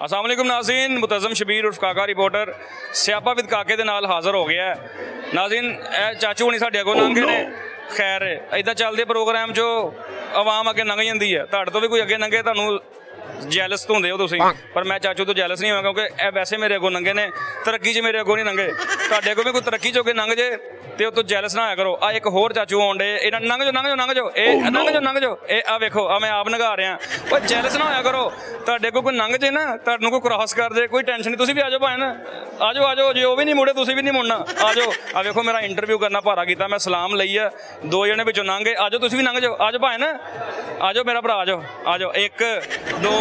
अस्सलाम वालेकुम नाज़रीन, मुतज़म शबीर उर्फ काका रिपोर्टर सियापा विद काके दे नाल हाज़र हो गया है। नाज़रीन चाचू हुणी साडे अगों लंघे ने। खैर इदां चलदे प्रोग्राम जो आवाम अगे लंघ जांदी है, तुहाडे तो भी कोई अगे लंघे तुहानूं जैलस तो होंदे हो तुसीं, पर मैं चाचू तो जैलस नहीं होवां क्योंकि वैसे मेरे अगों लंघे ने, तरक्की च मेरे अगों नहीं लंघे। तुहाडे अगों भी कोई तरक्की च होके लंघ जे ते तो जैलस ना होया करो। आ एक होर चाचू आउण डे, इन्हां लंघ जाओ लंघ जाओ ए आ वेखो आ मैं आप नगा रहा। ओए जैलस ना होया करो, तुहाडे अगों कोई लंघ जे ना, तुहानूं कोई क्रॉस कर दे, कोई टेंशन नहीं, तुसीं भी आ जाओ भाएं ना, आ जाओ जे वो भी नहीं मुड़े तुसीं भी नहीं मुड़ना, आ जाओ। आ वेखो मेरा इंटरव्यू करना भारा कीता, मैं सलाम लई है, दो जने विचों लंघ गए, आ जाओ तुसीं भी लंघ जाओ, आ जाओ भाएं ना, आ जाओ मेरा भरा, आ जाओ 1 2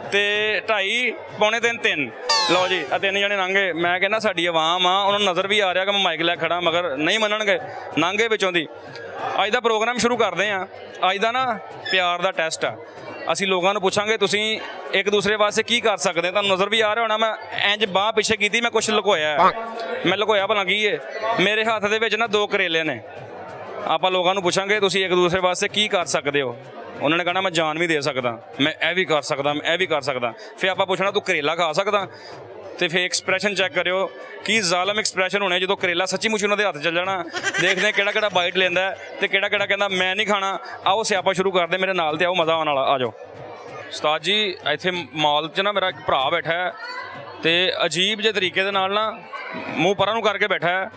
ते 2.5 पौने 3 लो जी आ 3 जने लंघे। मैं कहना साडी आवाम आ, उन्होंने नज़र भी आ रहा कि मैं माइक लै खड़ा, मगर नहीं मनणगे, लंघे विचों दी। अज दा प्रोग्राम शुरू करते हैं। अज दा ना प्यार दा टेस्ट आ, ਅਸੀਂ ਲੋਕਾਂ ਨੂੰ ਪੁੱਛਾਂਗੇ ਤੁਸੀਂ ਇੱਕ ਦੂਸਰੇ ਵਾਸਤੇ ਕੀ ਕਰ ਸਕਦੇ। ਤੁਹਾਨੂੰ ਨਜ਼ਰ ਵੀ ਆ ਰਿਹਾ ਹੋਣਾ, ਮੈਂ ਇੰਜ ਬਾਂਹ ਪਿੱਛੇ ਕੀਤੀ, ਮੈਂ ਕੁਛ ਲੁਕੋਇਆ ਹੈ। ਮੈਂ ਲੁਕੋਇਆ ਭਲਾ ਕੀ ਹੈ, ਮੇਰੇ ਹੱਥ ਦੇ ਵਿੱਚ ਨਾ 2 ਕਰੇਲੇ ਨੇ। ਆਪਾਂ ਲੋਕਾਂ ਨੂੰ ਪੁੱਛਾਂਗੇ ਤੁਸੀਂ ਇੱਕ ਦੂਸਰੇ ਵਾਸਤੇ ਕੀ ਕਰ ਸਕਦੇ ਹੋ। ਉਹਨਾਂ ਨੇ ਕਹਿਣਾ ਮੈਂ ਜਾਨ ਵੀ ਦੇ ਸਕਦਾ, ਮੈਂ ਇਹ ਵੀ ਕਰ ਸਕਦਾ, ਮੈਂ ਇਹ ਵੀ ਕਰ ਸਕਦਾ। ਫਿਰ ਆਪਾਂ ਪੁੱਛਣਾ ਤੂੰ ਕਰੇਲਾ ਖਾ ਸਕਦਾ, ਤੇ ਫਿਰ ਐਕਸਪ੍ਰੈਸ਼ਨ ਚੈੱਕ ਕਰਿਓ ਕੀ ਜ਼ਾਲਮ ਐਕਸਪ੍ਰੈਸ਼ਨ ਹੋਣੇ ਜਦੋਂ ਕਰੇਲਾ ਸੱਚੀ ਮੁੱਚੀ ਉਹਨਾਂ ਦੇ ਹੱਥ ਚੱਲ ਜਾਣਾ। ਦੇਖਦੇ ਕਿਹੜਾ ਬਾਈਟ ਲੈਂਦਾ ਤੇ ਕਿਹੜਾ ਕਹਿੰਦਾ ਮੈਂ ਨਹੀਂ ਖਾਣਾ। ਆਓ ਸਿਆਪਾ ਸ਼ੁਰੂ ਕਰਦੇ ਮੇਰੇ ਨਾਲ, ਤੇ ਆਓ ਮਜ਼ਾ ਆਉਣ ਵਾਲਾ। ਆ ਜਾਓ ਉਸਤਾਦ ਜੀ। ਇੱਥੇ ਮਾਲ 'ਚ ਨਾ ਮੇਰਾ ਇੱਕ ਭਰਾ ਬੈਠਾ ਹੈ ਤੇ ਅਜੀਬ ਜਿਹੇ ਤਰੀਕੇ ਦੇ ਨਾਲ ਨਾ ਮੂੰਹ ਪਰਾਂ ਨੂੰ ਕਰਕੇ ਬੈਠਾ ਹੈ।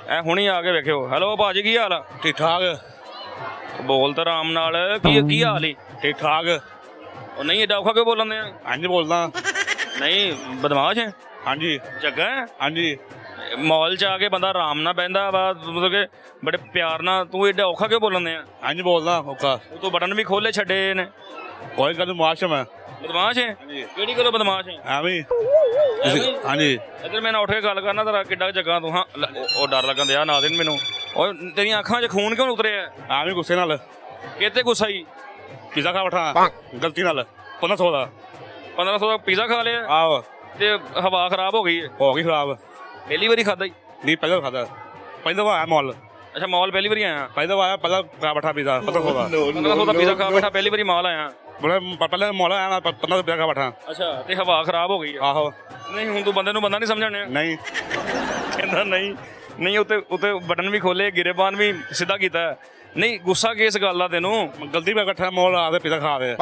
ਐ ਹੁਣੀ ਆ ਕੇ ਵੇਖਿਓ। ਹੈਲੋ ਭਾਜੀ, ਕੀ ਹਾਲ ਆ? ठीक ठाक। ਬੋਲ ਤਾਂ ਆਰਾਮ ਨਾਲ, ਕੀ ਹਾਲ ਈ? ठीक ठाक। ਉਹ ਨਹੀਂ ਏਡਾ ਔਖਾ ਕਿਉਂ ਬੋਲਣ ਦੇ ਆ? हाँ जी बोलना। ਨਹੀਂ ਬਦਮਾਸ਼ ਹੈ हाँ जी ਜੱਗਾ ਹੈ। हाँ जी। ਮਾਲ 'ਚ ਆ ਕੇ ਬੰਦਾ ਆਰਾਮ ਨਾਲ ਬਹਿੰਦਾ ਵਾ, ਮਤਲਬ ਕਿ ਬੜੇ ਪਿਆਰ ਨਾਲ, ਤੂੰ ਏਡਾ ਔਖਾ ਕਿਉਂ ਬੋਲਣ ਦੇ ਆ? हाँ जी बोलना औखा। ਤੂੰ ਬਟਨ ਵੀ ਖੋਲੇ ਛੱਡੇ ਨੇ। कोई गल माश मैं। ਬਦਮਾਸ਼ ਹੈ? ਕਿਹੜੀ ਗੱਲੋਂ ਬਦਮਾਸ਼ ਹੈ? ਐਵੇਂ हाँ जी। ਇੱਧਰ ਮੈਂ ਨਾ ਉੱਠ ਕੇ ਗੱਲ ਕਰਨਾ ਤੇਰਾ ਕਿੱਡਾ ਜੱਗਾ ਤੂੰ। ਹਾਂ ਉਹ ਡਰ ਲੱਗਣ ਦਿਆ ਨਾ ਦੇਣ ਮੈਨੂੰ। ਉਹ ਤੇਰੀਆਂ ਅੱਖਾਂ 'ਚ ਖੂਨ ਕਿਉਂ ਉਤਰਿਆ? ਐਵੇਂ ਗੁੱਸੇ ਨਾਲ ਕਿਤੇ ਗੁੱਸਾ ਹੀ? ਪੀਜ਼ਾ ਖਾ ਬੈਠਾ ਗਲਤੀ ਨਾਲ 1500 ਦਾ। 1500 ਦਾ ਪੀਜ਼ਾ ਖਾ ਲਿਆ ਆਹੋ ਤੇ ਹਵਾ ਖਰਾਬ ਹੋ ਗਈ ਹੈ। ਹੋ ਗਈ ਖਰਾਬ। ਪਹਿਲੀ ਵਾਰੀ ਖਾਦਾ ਹੀ? ਨਹੀਂ ਪਹਿਲਾਂ ਖਾਦਾ, ਪਹਿਲਾਂ ਵਾਰ ਆਇਆ ਮਾਲ। ਅੱਛਾ ਮਾਲ ਪਹਿਲੀ ਵਾਰੀ ਆਇਆ? ਪਹਿਲਾਂ ਵਾਰ ਪਹਿਲਾਂ ਖਾ ਬੈਠਾ ਪੀਜ਼ਾ 1500 ਦਾ। 1500 ਦਾ ਪੀਜ਼ਾ ਖਾ ਬੈਠਾ, ਪਹਿਲੀ ਵਾਰੀ ਮਾਲ ਆਇਆ? ਪਹਿਲਾਂ ਮਾਲ ਆਇਆ 1500 ਰੁਪਇਆ ਖਾ ਬੈਠਾ। ਅੱਛਾ ਤੇ ਹਵਾ ਖਰਾਬ ਹੋ ਗਈ ਹੈ? ਆਹੋ। ਨਹੀਂ ਹੁਣ ਤੂੰ ਬੰਦੇ ਨੂੰ ਬੰਦਾ ਨਹੀਂ ਸਮਝਣਿਆ? ਨਹੀਂ ਕਹਿੰਦਾ ਨਹੀਂ ਉੱਤੇ ਬਟਨ ਵੀ ਖੋਲੇ, ਗਿਰੇਬਾਨ ਵੀ ਸਿੱਧਾ ਕੀਤਾ। ਨਹੀਂ ਗੁੱਸਾ ਕਿਸ ਗੱਲ ਦਾ ਤੈਨੂੰ? ਗਲਤੀ ਮੈਂ ਇਕੱਠਾ ਮਾਲ ਆ ਕੇ ਪੀਜ਼ਾ ਖਾ ਦੇ।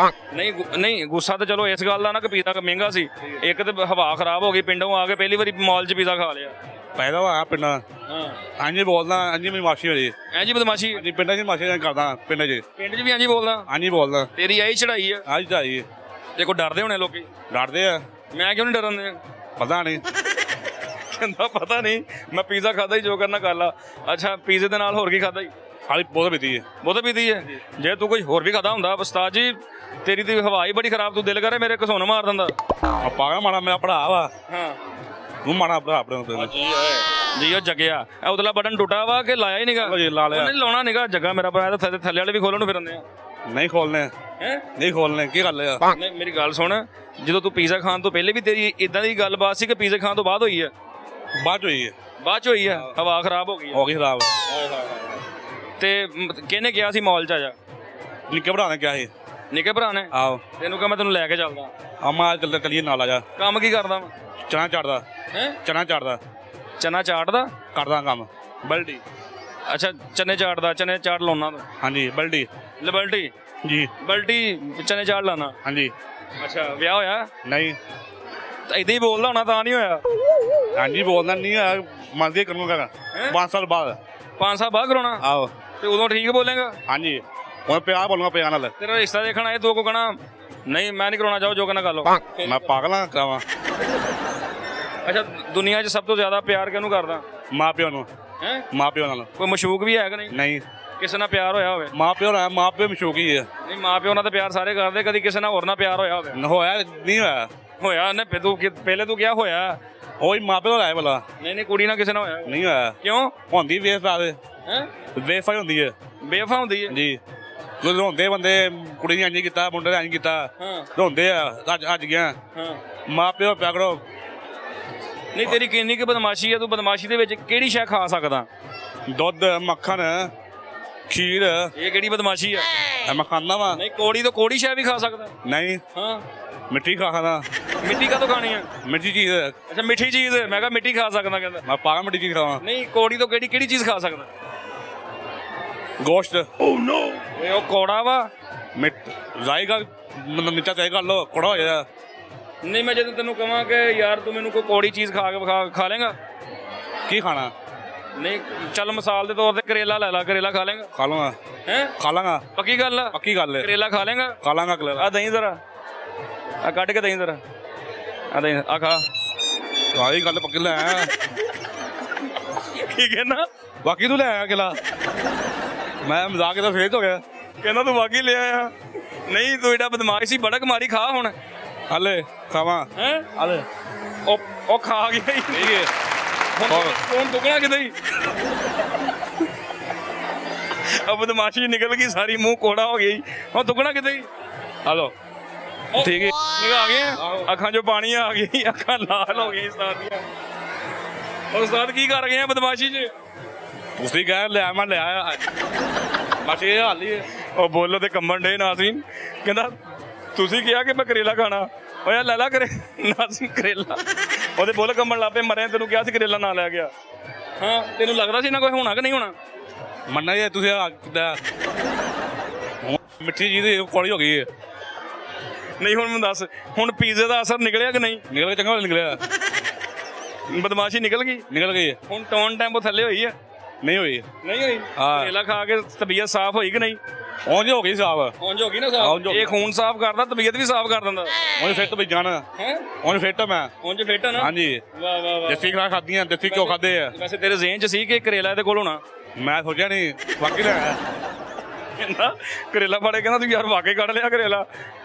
ਨਹੀਂ ਗੁੱਸਾ ਤਾਂ ਚਲੋ ਇਸ ਗੱਲ ਦਾ ਨਾ ਕਿ ਪੀਜ਼ਾ ਮਹਿੰਗਾ ਸੀ, ਇੱਕ ਤੇ ਹਵਾ ਖਰਾਬ ਹੋ ਗਈ, ਪਿੰਡੋਂ ਆ ਕੇ ਪਹਿਲੀ ਵਾਰੀ ਮਾਲ 'ਚ ਪੀਜ਼ਾ ਖਾ ਲਿਆ। ਪਹਿਲਾਂ ਆਇਆ ਪਿੰਡਾਂ। ਹਾਂ ਹਾਂਜੀ ਬੋਲਦਾ, ਹਾਂਜੀ ਮੇਰੀ ਮਾਸੀ ਹੋਈ। ਐਂ ਜੀ ਬਦਮਾਸ਼ੀ? ਜੀ ਪਿੰਡਾਂ 'ਚ ਮਾਸੀ ਕਰਦਾ, ਪਿੰਡ 'ਚ। ਪਿੰਡ 'ਚ ਵੀ ਐਂ ਜੀ ਬੋਲਦਾ? ਹਾਂਜੀ ਬੋਲਦਾ। ਤੇਰੀ ਆਹੀ ਚੜਾਈ ਆ? ਅੱਜ ਤਾਂ ਆਈ ਤੇ ਕੋਈ ਡਰਦੇ ਹੋਣੇ ਲੋਕੀ? ਡਰਦੇ ਆ। ਮੈਂ ਕਿਉਂ ਨਹੀਂ ਡਰਨ ਦੇ? ਪਤਾ ਨਹੀਂ। ਕਹਿੰਦਾ ਪਤਾ ਨਹੀਂ, ਮੈਂ ਪੀਜ਼ਾ ਖਾਦਾ ਹੀ, ਜੋ ਕਰਨਾ ਕਰ ਲਾ। ਅੱਛਾ ਪੀਜ਼ੇ ਦੇ ਨਾਲ ਹੋਰ ਕੀ ਖਾਦਾ ਹੀ? ਹਾਲੀ ਬਹੁਤ ਪੀਤੀ ਹੈ। ਬਹੁਤ ਪੀਤੀ ਹੈ? ਜੇ ਤੂੰ ਕੋਈ ਹੋਰ ਵੀ ਖਾਦਾ ਹੁੰਦਾ ਉਸਤਾਦ ਜੀ, ਤੇਰੀ ਤੇ ਹਵਾ ਹੀ ਬੜੀ ਖਰਾਬ, ਤੂੰ ਦਿਲ ਕਰੇ ਮੇਰੇ ਘਸੋਨ ਮਾਰ ਦਿੰਦਾ। ਪਾਗਾ ਮਾੜਾ ਮੇਰਾ ਭਰਾ ਵਾ। ਹਾਂ ਤੂੰ ਮਾੜਾ ਭਰਾ ਆਪਣੇ ਜੀ ਉਹ ਜਗਿਆ ਉਤਲਾ ਬਟਨ ਟੁੱਟਾ ਵਾ ਕਿ ਲਾਇਆ ਹੀ ਨੀਗਾ? ਲਾ ਲਿਆ। ਨਹੀਂ ਲਾਉਣਾ ਨੀਗਾ ਜੱਗਾ ਮੇਰਾ ਭਰਾ, ਤਾਂ ਥੱਲੇ ਵਾਲੇ ਵੀ ਖੋਲਣ ਨੂੰ ਫਿਰਦੇ ਆ। ਨਹੀਂ ਖੋਲਨੇ ਹੈ ਨਹੀਂ ਖੋਲਨੇ ਕੀ ਗੱਲ ਆ? ਨਹੀਂ ਮੇਰੀ ਗੱਲ ਸੁਣ, ਜਦੋਂ ਤੂੰ ਪੀਜ਼ਾ ਖਾਣ ਤੋਂ ਪਹਿਲੇ ਵੀ ਤੇਰੀ ਇਦਾਂ ਦੀ ਗੱਲਬਾਤ ਸੀ ਕਿ ਪੀਜ਼ਾ ਖਾਣ ਤੋਂ ਬਾਅਦ ਹੋਈ ਹੈ? ਬਾਅਦ ਹੋਈ ਹੈ। ਬਾਅਦ ਚ ਹੋਈ ਹੈ? ਹਵਾ ਖਰਾਬ ਹੋ ਗਈ? ਹੋ ਗਈ ਖਰਾਬ। ਤੇ ਕਿਹਨੇ ਕਿਹਾ ਸੀ ਮਾਲ ਚ ਆ ਜਾ? ਨਿੱਕੇ ਭਰਾ ਨੇ ਕਿਹਾ ਸੀ। ਨਿੱਕੇ ਭਰਾ ਨੇ? ਆਹੋ। ਤੈਨੂੰ ਕਹਾਂ ਮੈਂ ਤੈਨੂੰ ਲੈ ਕੇ ਚੱਲਦਾ। ਆਮਾ ਚੱਲੀਏ ਨਾਲ ਆ ਜਾ। ਕੰਮ ਕੀ ਕਰਦਾ ਵਾ? ਚਨਾ ਚੜਦਾ। ਹੈ ਚਨਾ ਚੜਦਾ। ਚਨਾ ਚਾੜਦਾ? ਕਰਦਾ ਕੰਮ ਬਲਡੀ। ਅੱਛਾ ਚਨੇ ਚਾੜਦਾ, ਚਨੇ ਚਾੜ ਲਾਉਣਾ ਤੂੰ? ਹਾਂਜੀ ਬਲਡੀ। ਬਲਟੀ ਜੀ ਬਲਟੀ ਚਨੇ ਚਾੜ ਲਾਣਾ? ਹਾਂਜੀ। ਅੱਛਾ ਵਿਆਹ ਹੋਇਆ? ਨਹੀਂ ਤਾਂ ਇਦਾਂ ਹੀ ਬੋਲਦਾ ਹੋਣਾ ਤਾਂ ਨਹੀਂ ਹੋਇਆ? ਹਾਂਜੀ ਬੋਲਦਾ ਨਹੀਂ ਆ, ਮੰਨਦੇ ਕਰੂੰਗਾ 5 ਸਾਲ ਬਾਅਦ। 5 ਸਾਲ ਬਾਅਦ ਕਰਾਉਣਾ? ਆਹੋ। ਤੇ ਉਦੋਂ ਠੀਕ ਬੋਲੇਗਾ? ਹਾਂਜੀ ਹੁਣ ਪਿਆ ਬੋਲੂੰਗਾ ਪਿਆ ਨਾਲ। ਤੇਰਾ ਰਿਸ਼ਤਾ ਦੇਖਣਾ ਇਹ ਦੋ ਕੋ ਕਹਣਾ ਨਹੀਂ ਮੈਂ ਨਹੀਂ ਕਰਾਉਣਾ, ਜਾਓ ਜੋ ਕਰਨਾ ਕਰ ਲਓ। ਮੈਂ ਪਾਗਲਾਂ ਕਰਾਵਾਂ? ਅੱਛਾ ਦੁਨੀਆ 'ਚ ਸਭ ਤੋਂ ਜ਼ਿਆਦਾ ਪਿਆਰ ਕਿਹਨੂੰ ਕਰਦਾ? ਮਾਂ ਪਿਓ ਨੂੰ। ਹੈ ਮਾਂ ਪਿਓ ਨਾਲ। ਕੋਈ ਮਸ਼ੂਕ ਵੀ ਹੈ ਕਿ ਨਹੀਂ? ਨਹੀਂ ਕਿਸੇ ਨਾਲ ਪਿਆਰ ਹੋਇਆ ਹੋਵੇ? ਮਾਂ ਪਿਓ ਨਾਲ, ਮਾਂ ਪਿਓ ਮਸ਼ੂਕੀ ਹੈ। ਨਹੀਂ ਮਾਂ ਪਿਓ ਨਾਲ ਤਾਂ ਪਿਆਰ ਸਾਰੇ ਕਰਦੇ, ਕਦੀ ਕਿਸੇ ਨਾਲ ਹੋਰ ਨਾਲ ਪਿਆਰ ਹੋਇਆ ਹੋਵੇ? ਹੋਇਆ ਨਹੀਂ ਹੋਇਆ। ਹੋਇਆ ਨੇ ਪਹਿਲੇ ਤੂੰ ਕਿਹਾ ਹੋਇਆ? ਉਹੀ ਮਾਂ ਪਿਓ ਲਾਇਆ ਭਲਾ। ਨਹੀਂ ਕੁੜੀ ਨਾਲ ਕਿਸੇ ਨਾਲ ਹੋਇਆ? ਨਹੀਂ ਹੋਇਆ। ਕਿਉਂ ਹੁੰਦੀ ਵੇਫਾ ਦੇ। ਹੈ ਵੇਫਾ ਹੁੰਦੀ ਹੈ। ਬੇਵਫਾ ਹੁੰਦੀ ਹੈ? ਜੀ ਜਦੋਂ ਰੋਂਦੇ ਬੰਦੇ, ਕੁੜੀ ਨੇ ਇੰਝ ਕੀਤਾ, ਮੁੰਡੇ ਨੇ ਇੰਝ ਕੀਤਾ, ਹਾਂ ਰੋਂਦੇ ਆ। ਅੱਜ ਗਿਆ ਹਾਂ। ਮਾਂ ਪਿਓ ਪਿਆ ਕਰੋ। ਨਹੀਂ ਤੇਰੀ ਕਿੰਨੀ ਕੁ ਬਦਮਾਸ਼ੀ ਹੈ? ਤੂੰ ਬਦਮਾਸ਼ੀ ਦੇ ਵਿੱਚ ਕਿਹੜੀ ਸ਼ੈ ਖਾ ਸਕਦਾ? ਦੁੱਧ, ਮੱਖਣ, ਖੀਰ। ਇਹ ਕਿਹੜੀ ਬਦਮਾਸ਼ੀ ਹੈ? ਮੈਂ ਖਾਂਦਾ ਵਾ। ਨਹੀਂ ਕੋੜੀ ਤੋਂ ਕੋੜੀ ਸ਼ੈ ਵੀ ਖਾ ਸਕਦਾ? ਨਹੀਂ ਹਾਂ ਮਿੱਠੀ ਖਾ ਖਾਣਾ ਮਿੱਟੀ ਕਾ ਤੋਂ ਖਾਣੀ ਆ? ਮਿੱਠੀ ਚੀਜ਼ ਹੈ। ਅੱਛਾ ਮਿੱਠੀ ਚੀਜ਼, ਮੈਂ ਕਿਹਾ ਮਿੱਟੀ ਖਾ ਸਕਦਾ ਕਹਿੰਦਾ। ਮੈਂ ਪਾਗਾ ਮਿੱਠੀ ਚੀਜ਼ ਖਾਵਾਂ। ਨਹੀਂ ਕੋੜੀ ਤੋਂ ਕਿਹੜੀ ਕਿਹੜੀ ਚੀਜ਼ ਖਾ ਸਕਦਾ? ਗੋਸ਼ਤ ਓਏ ਉਹ ਕੋੜਾ ਵਾ। ਮਿੱਟ ਜਾਏਗਾ ਮਤਲਬ ਮਿੱਠਾ ਚਾਹੇ ਕਰ ਲੋ ਕੋੜਾ ਹੋ ਜਾਏਗਾ। ਨਹੀਂ ਮੈਂ ਜਦੋਂ ਤੈਨੂੰ ਕਹਾਂ ਕਿ ਯਾਰ ਤੂੰ ਮੈਨੂੰ ਕੋਈ ਕੋੜੀ ਚੀਜ਼ ਖਾ ਕੇ ਖਾ ਲੇਗਾ? ਕੀ ਖਾਣਾ? ਨਹੀਂ ਚੱਲ ਮਿਸਾਲ ਦੇ ਤੌਰ ਤੇ ਕਰੇਲਾ ਲੈ ਲਾ, ਕਰੇਲਾ ਖਾ ਲੇਗਾ? ਖਾ ਲਵਾਂਗਾ। ਹੈ ਖਾ ਲਾਂਗਾ। ਪੱਕੀ ਗੱਲ ਆ? ਪੱਕੀ ਗੱਲ ਹੈ। ਕਰੇਲਾ ਖਾ ਲੇਗਾ? ਖਾ ਲਾਂਗਾ ਕਰੇਲਾ। ਆ ਦਹੀਂ ਜ਼ਰਾ, ਆ ਕੱਢ ਕੇ ਦਹੀਂ ਜ਼ਰਾ, ਆ ਦਹੀਂ ਆ ਖਾ। ਸਾਰੀ ਗੱਲ ਪੱਕੀ ਲੈ ਆਇਆ। ਕੀ ਕਹਿੰਦਾ? ਬਾਕੀ ਤੂੰ ਲੈ ਆਇਆ ਕਿਲਾ। ਮੈਂ ਮਜ਼ਾਕ ਦਾ ਫੇਰ ਹੋ ਗਿਆ। ਕਹਿੰਦਾ ਤੂੰ ਵਾਕੀ ਲਿਆ ਆ? ਨਹੀਂ ਤੂੰ ਏਡਾ ਬਦਮਾਸ਼ ਸੀ, ਬੜਕ ਮਾਰੀ ਖਾ ਹੁਣ। ਹਲੇ ਖਾਵਾਂ ਹੈ ਹਲੇ ਉਹ ਖਾ ਗਿਆ ਹੀ। ਠੀਕ ਹੈ। ਹੁਣ ਦੁਗਣਾ ਕਿਤੇ ਹੀ ਅਬ ਬਦਮਾਸ਼ੀ ਨਿਕਲ ਗਈ ਸਾਰੀ, ਮੂੰਹ ਕੋੜਾ ਹੋ ਗਿਆ ਹੁਣ ਦੁਗਣਾ ਕਿਤੇ ਹੀ। ਹਲੋ ਠੀਕ ਹੈ। ਨਿਗਾ ਆ ਗਏ ਅੱਖਾਂ 'ਚੋਂ ਪਾਣੀ ਆ ਗਿਆ, ਅੱਖਾਂ ਲਾਲ ਹੋ ਗਈਆਂ ਉਸਤਾਦ ਦੀਆਂ। ਉਸਤਾਦ ਕੀ ਕਰ ਗਏ ਆ ਬਦਮਾਸ਼ੀ 'ਚ? ਤੁਸੀਂ ਕਹਿ ਲਿਆ ਮੈਂ ਲਿਆ ਆਇਆ ਬਸ ਇਹ ਹਾਲ ਹੀ ਹੈ। ਉਹ ਬੋਲੋ ਤੇ ਕੰਬਣ ਡੇ ਨਾਜ਼ਰੀਨ। ਕਹਿੰਦਾ ਤੁਸੀਂ ਕਿਹਾ ਕਿ ਮੈਂ ਕਰੇਲਾ ਖਾਣਾ, ਉਹ ਯਾਰ ਲੈ ਲਾ ਕਰੇ ਨਾਜ਼ਰੀਨ ਕਰੇਲਾ। ਉਹਦੇ ਬੋਲ ਕੰਬਣ ਲੱਗ ਪਏ, ਮਰਿਆ ਤੈਨੂੰ ਕਿਹਾ ਸੀ ਕਰੇਲਾ ਨਾ ਲੈ ਗਿਆ। ਹਾਂ ਤੈਨੂੰ ਲੱਗਦਾ ਸੀ ਨਾ ਕੋਈ ਹੋਣਾ ਕਿ ਨਹੀਂ ਹੋਣਾ? ਮੰਨਣਾ ਜੇ ਤੁਸੀਂ ਮਿੱਠੀ ਚੀਜ਼ ਕੋੜੀ ਹੋ ਗਈ ਹੈ। ਨਹੀਂ ਹੁਣ ਮੈਨੂੰ ਦੱਸ, ਹੁਣ ਪੀਜ਼ੇ ਦਾ ਅਸਰ ਨਿਕਲਿਆ ਕਿ ਨਹੀਂ? ਨਿਕਲ ਕੇ ਚੰਗਾ ਨਿਕਲਿਆ। ਬਦਮਾਸ਼ੀ ਨਿਕਲ ਗਈ? ਨਿਕਲ ਗਈ ਹੈ। ਹੁਣ ਟੋਨ ਟੈਂਪੋ ਥੱਲੇ ਹੋਈ ਆ? ਨਹੀਂ ਹੋਈ। ਨਹੀਂ ਹੋਈ? ਹਾਂ। ਕਰੇਲਾ ਖਾ ਕੇ ਤਬੀਅਤ ਸਾਫ਼ ਹੋਈ ਕਿ ਨਹੀਂ? ਉਂਝ ਹੋ ਗਈ ਸਾਹਬ। ਉਂਝ ਹੋ ਗਈ ਨਾ ਸਾਫ਼? ਇਹ ਖੂਨ ਸਾਫ਼ ਕਰਦਾ, ਤਬੀਅਤ ਵੀ ਸਾਫ਼ ਕਰ ਦਿੰਦਾ। ਉਂਝ ਫਿੱਟ ਵੀ ਜਾਣਾ ਹੈ ਉਂਝ ਫਿੱਟ ਮੈਂ। ਉਂਝ ਫਿੱਟ ਆ ਨਾ? ਹਾਂਜੀ। ਵਾਹ ਵਾਹ ਵਾਹ। ਦੇਸੀ ਖਾ ਖਾਦੀਆਂ, ਦੇਸੀ ਘਿਓ ਖਾਦੇ ਆ। ਵੈਸੇ ਤੇਰੇ ਜ਼ਿਹਨ 'ਚ ਸੀ ਕਿ ਕਰੇਲਾ ਇਹਦੇ ਕੋਲ ਹੋਣਾ? ਮੈਂ ਸੋਚਿਆ ਨਹੀਂ ਬਾਕੀ ਲੈ ਆਇਆ। ਕਹਿੰਦਾ ਕਰੇਲਾ ਫੜੇ, ਕਹਿੰਦਾ ਤੂੰ ਯਾਰ ਵਾਕਈ ਕੱਢ ਲਿਆ ਕਰੇਲਾ।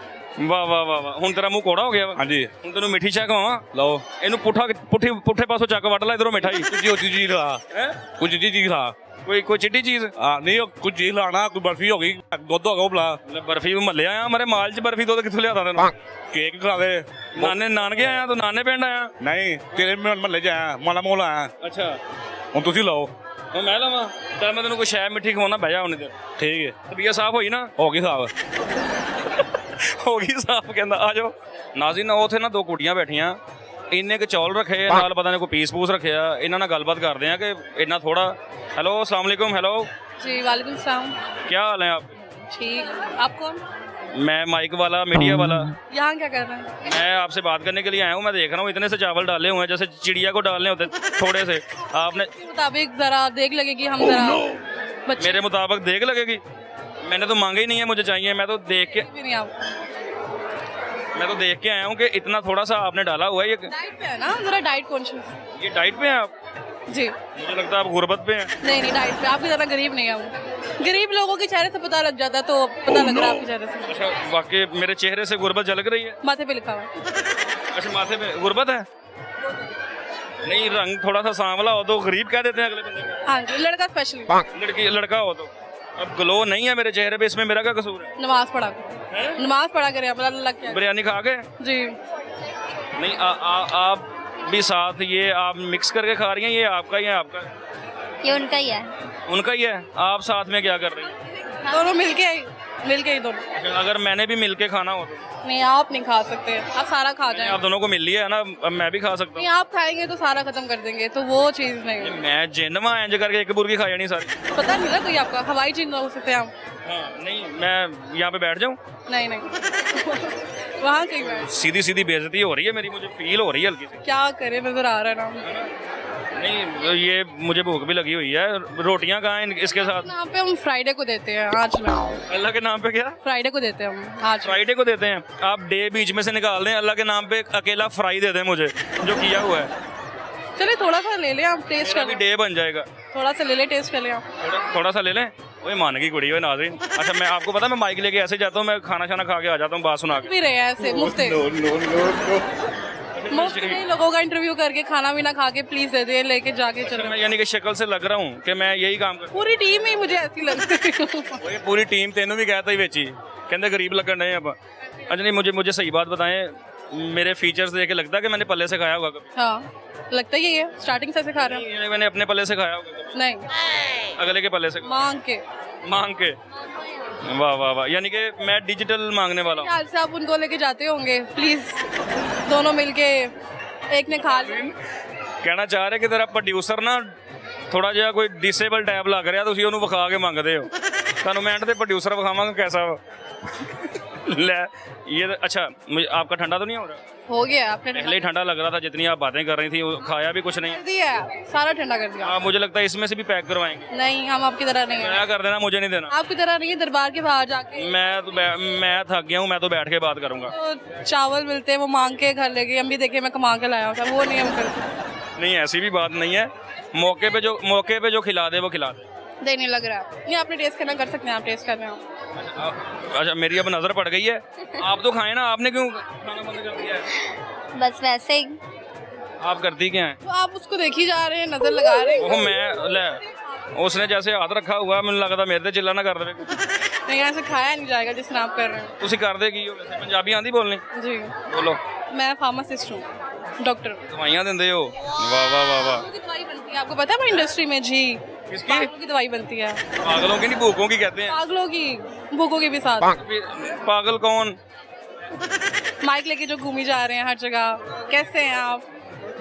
ਵਾਹ ਵਾਹ ਵਾਹ ਵਾਹ। ਹੁਣ ਤੇਰਾ ਮੂੰਹ ਕੋੜਾ ਹੋ ਗਿਆ ਵਾ? ਹਾਂਜੀ। ਹੁਣ ਤੈਨੂੰ ਮਿੱਠੀ ਚਾਹ ਖਵਾਵਾਂ? ਲਓ ਇਹਨੂੰ ਪੁੱਠੇ ਪਾਸੋਂ ਚੱਕ ਵੱਢ ਲੈ ਇਧਰੋਂ ਮਿਠਾਈ। ਕੁਝ ਚੀਜ਼ ਖਾ, ਹੈ ਕੁਝ ਚੀਜ਼ ਖਾ। ਕੋਈ ਚਿੱਟੀ ਚੀਜ਼? ਨਹੀਂ ਉਹ ਕੁਝ ਚੀਜ਼ ਲਾਣਾ, ਕੋਈ ਬਰਫੀ ਹੋ ਗਈ, ਦੁੱਧ ਹੋ ਗਿਆ ਬਲਾ। ਬਰਫੀ ਮੱਲੇ ਆਇਆ ਮਰੇ ਮਾਲ 'ਚ ਬਰਫੀ ਦੁੱਧ ਕਿੱਥੋਂ ਲਿਆਦਾ ਤੈਨੂੰ? ਕੇਕ ਖਾ ਦੇ। ਨਾਨਕੇ ਆਇਆ ਤੂੰ? ਨਾਨੇ ਪਿੰਡ ਆਇਆ? ਨਹੀਂ ਤੇਰੇ ਮਹੱਲੇ 'ਚ ਆਇਆ, ਮਾਲਾ ਮੋਲ ਆਇਆ। ਅੱਛਾ ਹੁਣ ਤੁਸੀਂ ਲਾਓ। ਹੁਣ ਮੈਂ ਲਵਾਂ? ਚੱਲ ਮੈਂ ਤੈਨੂੰ ਕੋਈ ਸ਼ੈ ਮਿੱਠੀ ਖਵਾਉਣਾ, ਬਹਿ ਜਾ ਹੁਣ ਇੱਧਰ। ਠੀਕ ਹੈ। ਤਬੀਅਤ ਸਾਫ਼ ਹੋਈ ਨਾ? ਹੋ ਗਈ ਸਾਹਬ। ਹੋ ਗਈ ਸਾਫ਼। ਕਹਿੰਦਾ ਆ ਜਾਓ ਨਾਜ਼ਰੀਨ। ਉੱਥੇ ਨਾ ਦੋ ਕੁੜੀਆਂ ਬੈਠੀਆਂ, ਇੰਨੇ ਕੁ ਚੌਲ ਰੱਖੇ ਆ, ਨਾਲ ਪਤਾ ਨਹੀਂ ਕੋਈ ਪੀਸ ਪੂਸ ਰੱਖਿਆ। ਇਹਨਾਂ ਨਾਲ ਗੱਲਬਾਤ ਕਰਦੇ ਆ ਕਿ ਇੰਨਾ ਥੋੜਾ। हेलो अस्सलाम वालेकुम। हेलो जी वालेकुम सलाम। क्या हाल है आप? ठीक। आप कौन? मैं माइक वाला, मीडिया वाला। यहाँ क्या कर रहे हैं? मैं आपसे बात करने के लिए आया हूँ। मैं देख रहा हूँ इतने से चावल डाले हुए हैं जैसे चिड़िया को डालने होते थोड़े से। आपने इसके मुताबिक जरा देख लगेगी हम जरा बच्चे मेरे मुताबिक देख लगेगी? मैंने तो मांगा ही नहीं है, मुझे चाहिए। मैं तो देख भी नहीं आप के आया हूँ कि इतना थोड़ा सा आपने डाला हुआ है। डाइट पे है ना, जरा डाइट कॉन्शियस। ये डाइट पे हैं आप? जी मुझे लगता है आप गुर्बत पे हैं। नहीं डाइट पे। आप भी ज़्यादा गरीब नहीं है वो। गरीब लोगों के चेहरे से पता लग जाता है, तो पता लग रहा है आपके चेहरे से। अच्छा वाकई मेरे चेहरे से गुर्बत झलक रही है? माथे पे लिखा हुआ है। अच्छा माथे पे गुर्बत है? नहीं रंग थोड़ा सा सांवला हो तो गरीब कह देते हैं अगले बंदे को। हाँ जी लड़का स्पेशली। लड़का हो तो अब ग्लो नहीं है मेरे चेहरे पे, इसमें मेरा क्या कसूर है? नमाज पढ़ा करें आप, अल्लाह क्या। बिरयानी खा के? जी नहीं आप भी साथ ये आप मिक्स करके खा रही हैं? ये आपका ही है? आपका ये उनका ही है। उनका ही है। आप साथ में क्या कर रही हैं? दोनों मिलके ही दोनों। अगर मैंने भी मिलके खाना हो तो? नहीं आप नहीं खा सकते, आप सारा खा जाएंगे। आप दोनों को मिल लिया है ना, अब मैं भी खा सकता नहीं आप खाएंगे तो सारा खत्म कर देंगे, तो वो चीज़ नहीं। हूँ। मैं जिन्न वहाँ इंज करके एक बुर्गी खा जानी सारी। पता नहीं ना कोई आपका हवाई चिन्ह हो सकते हैं आप। हाँ नहीं मैं यहाँ पे बैठ जाऊँ? नहीं वहाँ कहीं बैठ। सीधी सीधी बेइज्जती हो रही है मेरी, मुझे फील हो रही है हल्की सी। क्या करे, नजर आ रहा है ना। नहीं ये मुझे भूख भी लगी हुई है। रोटियां कहाँ हैं इसके साथ? यहाँ पे हम फ्राइडे को देते हैं आज में। अल्लाह के नाम पे क्या? फ्राइडे को देते हैं हम आज। फ्राइडे को देते हैं? आप डे बीच में से निकाल दें, अल्लाह के नाम पे अकेला फ्राई दे दें मुझे जो किया हुआ है। चलिए थोड़ा सा ले लें आप, टेस्ट कर लें। डे बन जाएगा। थोड़ा सा ले लें, टेस्ट कर लें आप। थोड़ा सा ले लें। वही मान की कुड़ी हो नाज़रीन। अच्छा मैं आपको पता मैं माइक लेके ऐसे जाता हूँ, मैं खाना शाना खा के आ जाता हूँ बात सुना के। भी रहे हैं ऐसे मुफ्त मुफ्त में लोगों का इंटरव्यू करके खाना भी ना खा के प्लीज दे दे, लेके जाके चलो। मैं यानी कि शक्ल से लग रहा हूँ कि मैं यही काम कर। पूरी टीम ही मुझे ऐसी लग रही है। पूरी टीम तेनों भी कहता ही बेची कहते गरीब लगन रहे अब। अच्छा नहीं मुझे सही बात बताएं, मेरे फीचर्स देख के लगता है कि मैंने पल्ले से खाया होगा कभी? हाँ लगता ही है, स्टार्टिंग से खा रहे हैं। नहीं, मैंने अपने पल्ले से खाया होगा कभी? नहीं अगले के पल्ले से मांग के। मांग के? वाह वाह वाह, यानी कि मैं डिजिटल मांगने वाला हूँ। ख्याल से आप उनको लेके जाते होंगे प्लीज, दोनों मिलके एक ने खा लिया। ਕਹਿਣਾ ਚਾਹ ਰਿਹਾ ਕਿ ਤੇਰਾ ਪ੍ਰੋਡਿਊਸਰ ਨਾ ਥੋੜਾ ਜਿਹਾ ਕੋਈ ਡਿਸੇਬਲ ਟੈਬ ਲੱਗ ਰਿਹਾ, ਤੁਸੀਂ ਉਹਨੂੰ ਵਿਖਾ ਕੇ ਮੰਗਦੇ ਹੋ। ਤੁਹਾਨੂੰ ਮੈਂ ਐਂਡ ਤੇ ਪ੍ਰੋਡਿਊਸਰ ਵਿਖਾਵਾਂਗਾ कैसा ਵਾ। ले ये अच्छा, मुझे आपका ठंडा तो नहीं हो रहा? हो गया आपने पहले ही ठंडा लग रहा था, जितनी आप बातें कर रही थी वो खाया भी कुछ नहीं। कर दिया, सारा ठंडा कर दिया। मुझे लगता है इसमें से भी पैक करवाएंगे। नहीं, हम आपकी तरह नहीं है। क्या कर देना, मुझे नहीं देना। आपकी तरह नहीं है, दरबार के बाहर जाके मैं थक गया हूँ, मैं तो बैठ के बात करूंगा। तो चावल मिलते हैं वो मांग के घर लेके, हम भी देखे मैं कमा के लाया होता, वो नहीं हम करते। नहीं, ऐसी भी बात नहीं है। मौके पे जो खिला दे वो खिला दे। दे नहीं लग रहा है। नहीं, आपने टेस्ट करना कर सकते हैं, आप टेस्ट कर रहे हो। अच्छा, मेरी अब नजर पड़ गई है। आप तो खाए ना, आपने क्यों खाना बंद कर दिया है? बस वैसे ही। आप करती क्या है? तो आप उसको देख ही जा रहे हैं, नजर लगा रहे हैं। ओह, मैं ले उसने जैसे हाथ रखा हुआ, मैंने लगता मेरे ते चिल्ला ना कर दे। नहीं, यहाँ से खाया नहीं जाएगा जिस तरह आप कर रहे हैं। ਤੁਸੀਂ ਕਰਦੇ ਕੀ ਹੋ ਵੈਸੇ? ਪੰਜਾਬੀ ਆਂਦੀ ਬੋਲਣੀ? जी, ਬੋਲੋ। मैं फार्मासिस्ट हूँ, डॉक्टर। दवाइयाँ ਦਿੰਦੇ ਹੋ? वाह वाह वाह वाह। की दवाई बनती है, आपको पता है हमारी इंडस्ट्री में? जी, किसकी? पागलों की दवाई बनती है। पागलों की नहीं, भूखों की कहते हैं। पागलों की, भूखों की भी साथ। पागल कौन? माइक लेके जो घूमी जा रहे हैं हर जगह। कैसे हैं आप?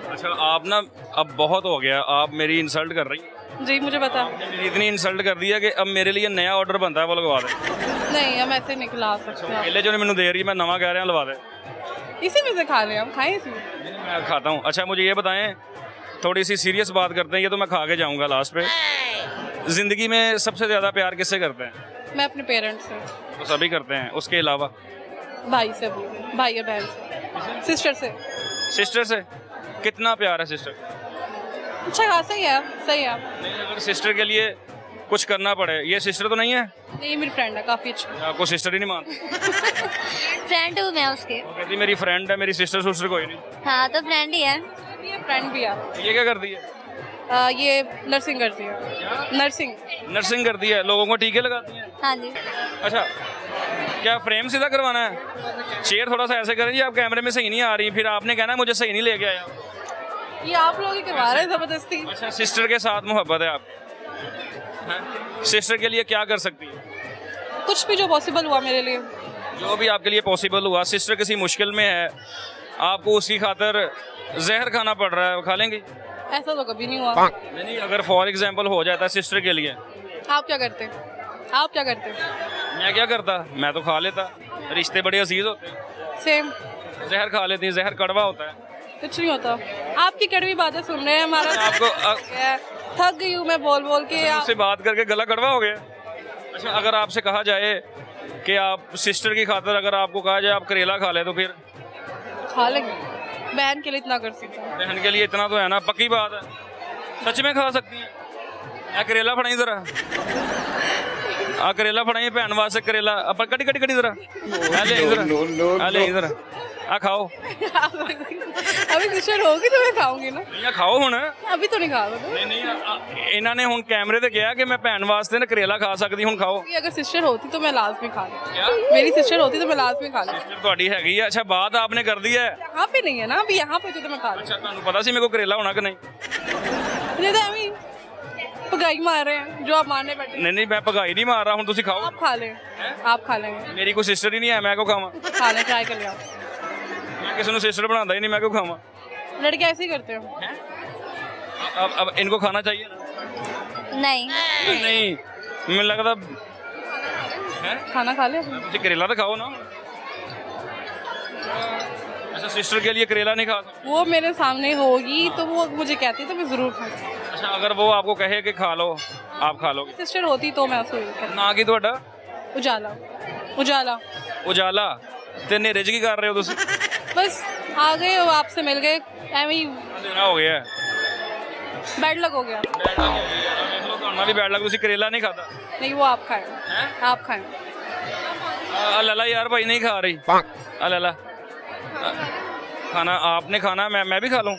अच्छा, आप ना अब बहुत हो गया, आप मेरी इंसल्ट कर रही हैं। जी, मुझे पता। आपने मेरी इतनी इंसल्ट कर दी है कि अब मेरे लिए नया ऑर्डर बनता है, वो लगवा दे। नहीं, हम ऐसे नहीं खिला सकते। पहले जो मैंने दे रही है, मैं नवा कह रहा लवा दे। इसी में से खा लें, हम खाएं इसी में। मैं खाता हूँ। अच्छा, मुझे ये बताएं, थोड़ी सी सीरियस बात करते हैं, ये तो मैं खा के जाऊँगा लास्ट पे। जिंदगी में सबसे ज़्यादा प्यार किससे करते हैं? मैं अपने पेरेंट्स से। तो सभी करते हैं, उसके अलावा? भाई से भी, भाई या बहन से, सिस्टर से। सिस्टर से? कितना प्यार है सिस्टर? अच्छा खासा ही है, सही है। नहीं, अगर सिस्टर के लिए कुछ करना पड़े, ये सिस्टर तो नहीं है? नहीं, मेरी फ्रेंड है, काफ़ी अच्छी। आपको सिस्टर ही नहीं मानती? फ्रेंड हूँ मैं उसके। वो कहती मेरी फ्रेंड है, मेरी सिस्टर सुस्टर कोई नहीं। हाँ तो फ्रेंड ही है। ये फ्रेंड भी है। ये क्या करती है? ये नर्सिंग करती है। नर्सिंग करती है, लोगों को टीके लगाती है। हाँ जी। अच्छा, क्या फ्रेम सीधा करवाना है? चेयर थोड़ा सा ऐसे करें जी, आप कैमरे में सही नहीं आ रही, फिर आपने कहना मुझे सही नहीं लेके आया। ये आप लोग ही करवा रहे हैं जबरदस्ती। अच्छा, सिस्टर के साथ मोहब्बत है आप? सिस्टर के लिए क्या कर सकती है? कुछ भी जो पॉसिबल हुआ मेरे लिए। जो भी आपके लिए पॉसिबल हुआ। सिस्टर किसी मुश्किल में है, आपको उसकी खातर जहर खाना पड़ रहा है, खा लेंगे? ऐसा तो कभी नहीं हुआ। नहीं, अगर फॉर एग्जाम्पल हो जाता है सिस्टर के लिए, आप क्या करते? आप क्या करते? मैं क्या करता? मैं तो खा लेता। रिश्ते बड़े अजीज होते हैं। सेम। जहर खा लेती है, जहर कड़वा होता है। कुछ नहीं होता। आपकी कड़वी बातें सुन रहे हैं, हमारा आपको थक गई हूँ मैं बोल बोल के। आपसे बात करके गला कड़वा हो गया। अच्छा, अगर आपसे कहा जाए कि आप सिस्टर की खातर, अगर आपको कहा जाए आप करेला खा ले, तो फिर? खा लेंगे, बहन के लिए इतना कर सकते हैं। बहन के लिए इतना तो है ना, पक्की बात है। सच में खा सकती है? आ करेला फड़ाई जरा, आ करेला फड़ाई भैन वास्ते करेला, अपन कटी कटी कटी जरा, आ ले जरा, आ ले जरा, आ खाओ। अभी सिस्टर होगी तो मैं खाऊंगी ना। नहीं, खाओ हुण। अभी तो नहीं खा सकते। नहीं नहीं, इन्हों ने हुण कैमरे ते कहा कि मैं भैन वास्ते ना करेला खा सकती, हुण खाओ। अगर सिस्टर होती तो मैं लाजमी खा लेती। क्या? मेरी सिस्टर होती तो मैं लाजमी खा लेती। सिस्टर ਤੁਹਾਡੀ ਹੈਗੀ ਆ? अच्छा, बात आपने कर दी है। यहाँ पे नहीं है ना, अभी यहाँ पे तो मैं खा लेती। अच्छा, ਤੁਹਾਨੂੰ पता सी मेरे को करेला होना कि नहीं? मुझे तो अभी पगाई मार रहे हैं जो आप मारने बैठे। नहीं नहीं, मैं पगाई नहीं मार रहा हूँ, तुसी खाओ। आप खा लें, आप खा लेंगे। मेरी कोई सिस्टर ही नहीं है, मैं क्यों खावा? खा लें, ट्राई कर लिया। मैं किसी को सिस्टर बनाता ही नहीं, मैं क्यों खावा? लड़के ऐसे ही करते हो। अब इनको खाना चाहिए ना? नहीं। नहीं, मुझे लगता है खाना खा ले। तुसी करेला तो खाओ ना। अच्छा, सिस्टर के लिए करेला नहीं खा सकते? वो मेरे सामने होगी तो वो मुझे कहती तो मैं जरूर खाती। अच्छा, अगर वो आपको कहे कि खा लो, आप खा लोगे? सिस्टर होती तो मैं उसको यही कहती। ना की ਤੁਹਾਡਾ? उजाला। उजाला। उजाला ਤੇ ਹਨੇਰੇ 'ਚ ਕੀ ਕਰ ਰਹੇ ਹੋ ਤੁਸੀਂ? बस आ गए हो, आपसे मिल गए, ਐਵੇਂ ਹੀ ਅੰਧੇਰਾ ਹੋ ਗਿਆ। बैड लक हो गया। ਬੈਡ ਲੱਗ ਗਿਆ, ਦੇਖ ਲਓ ਤੁਹਾਨੂੰ ਵੀ ਬੈਡ ਲੱਗ, ਤੁਸੀਂ ਕਰੇਲਾ ਨਹੀਂ ਖਾਦਾ। नहीं, वो आप खाएं। हैं? आप खाएं। आ लला यार, भाई नहीं खा रही। आ लला, खाना आपने खाना, मैं भी खा लूँ?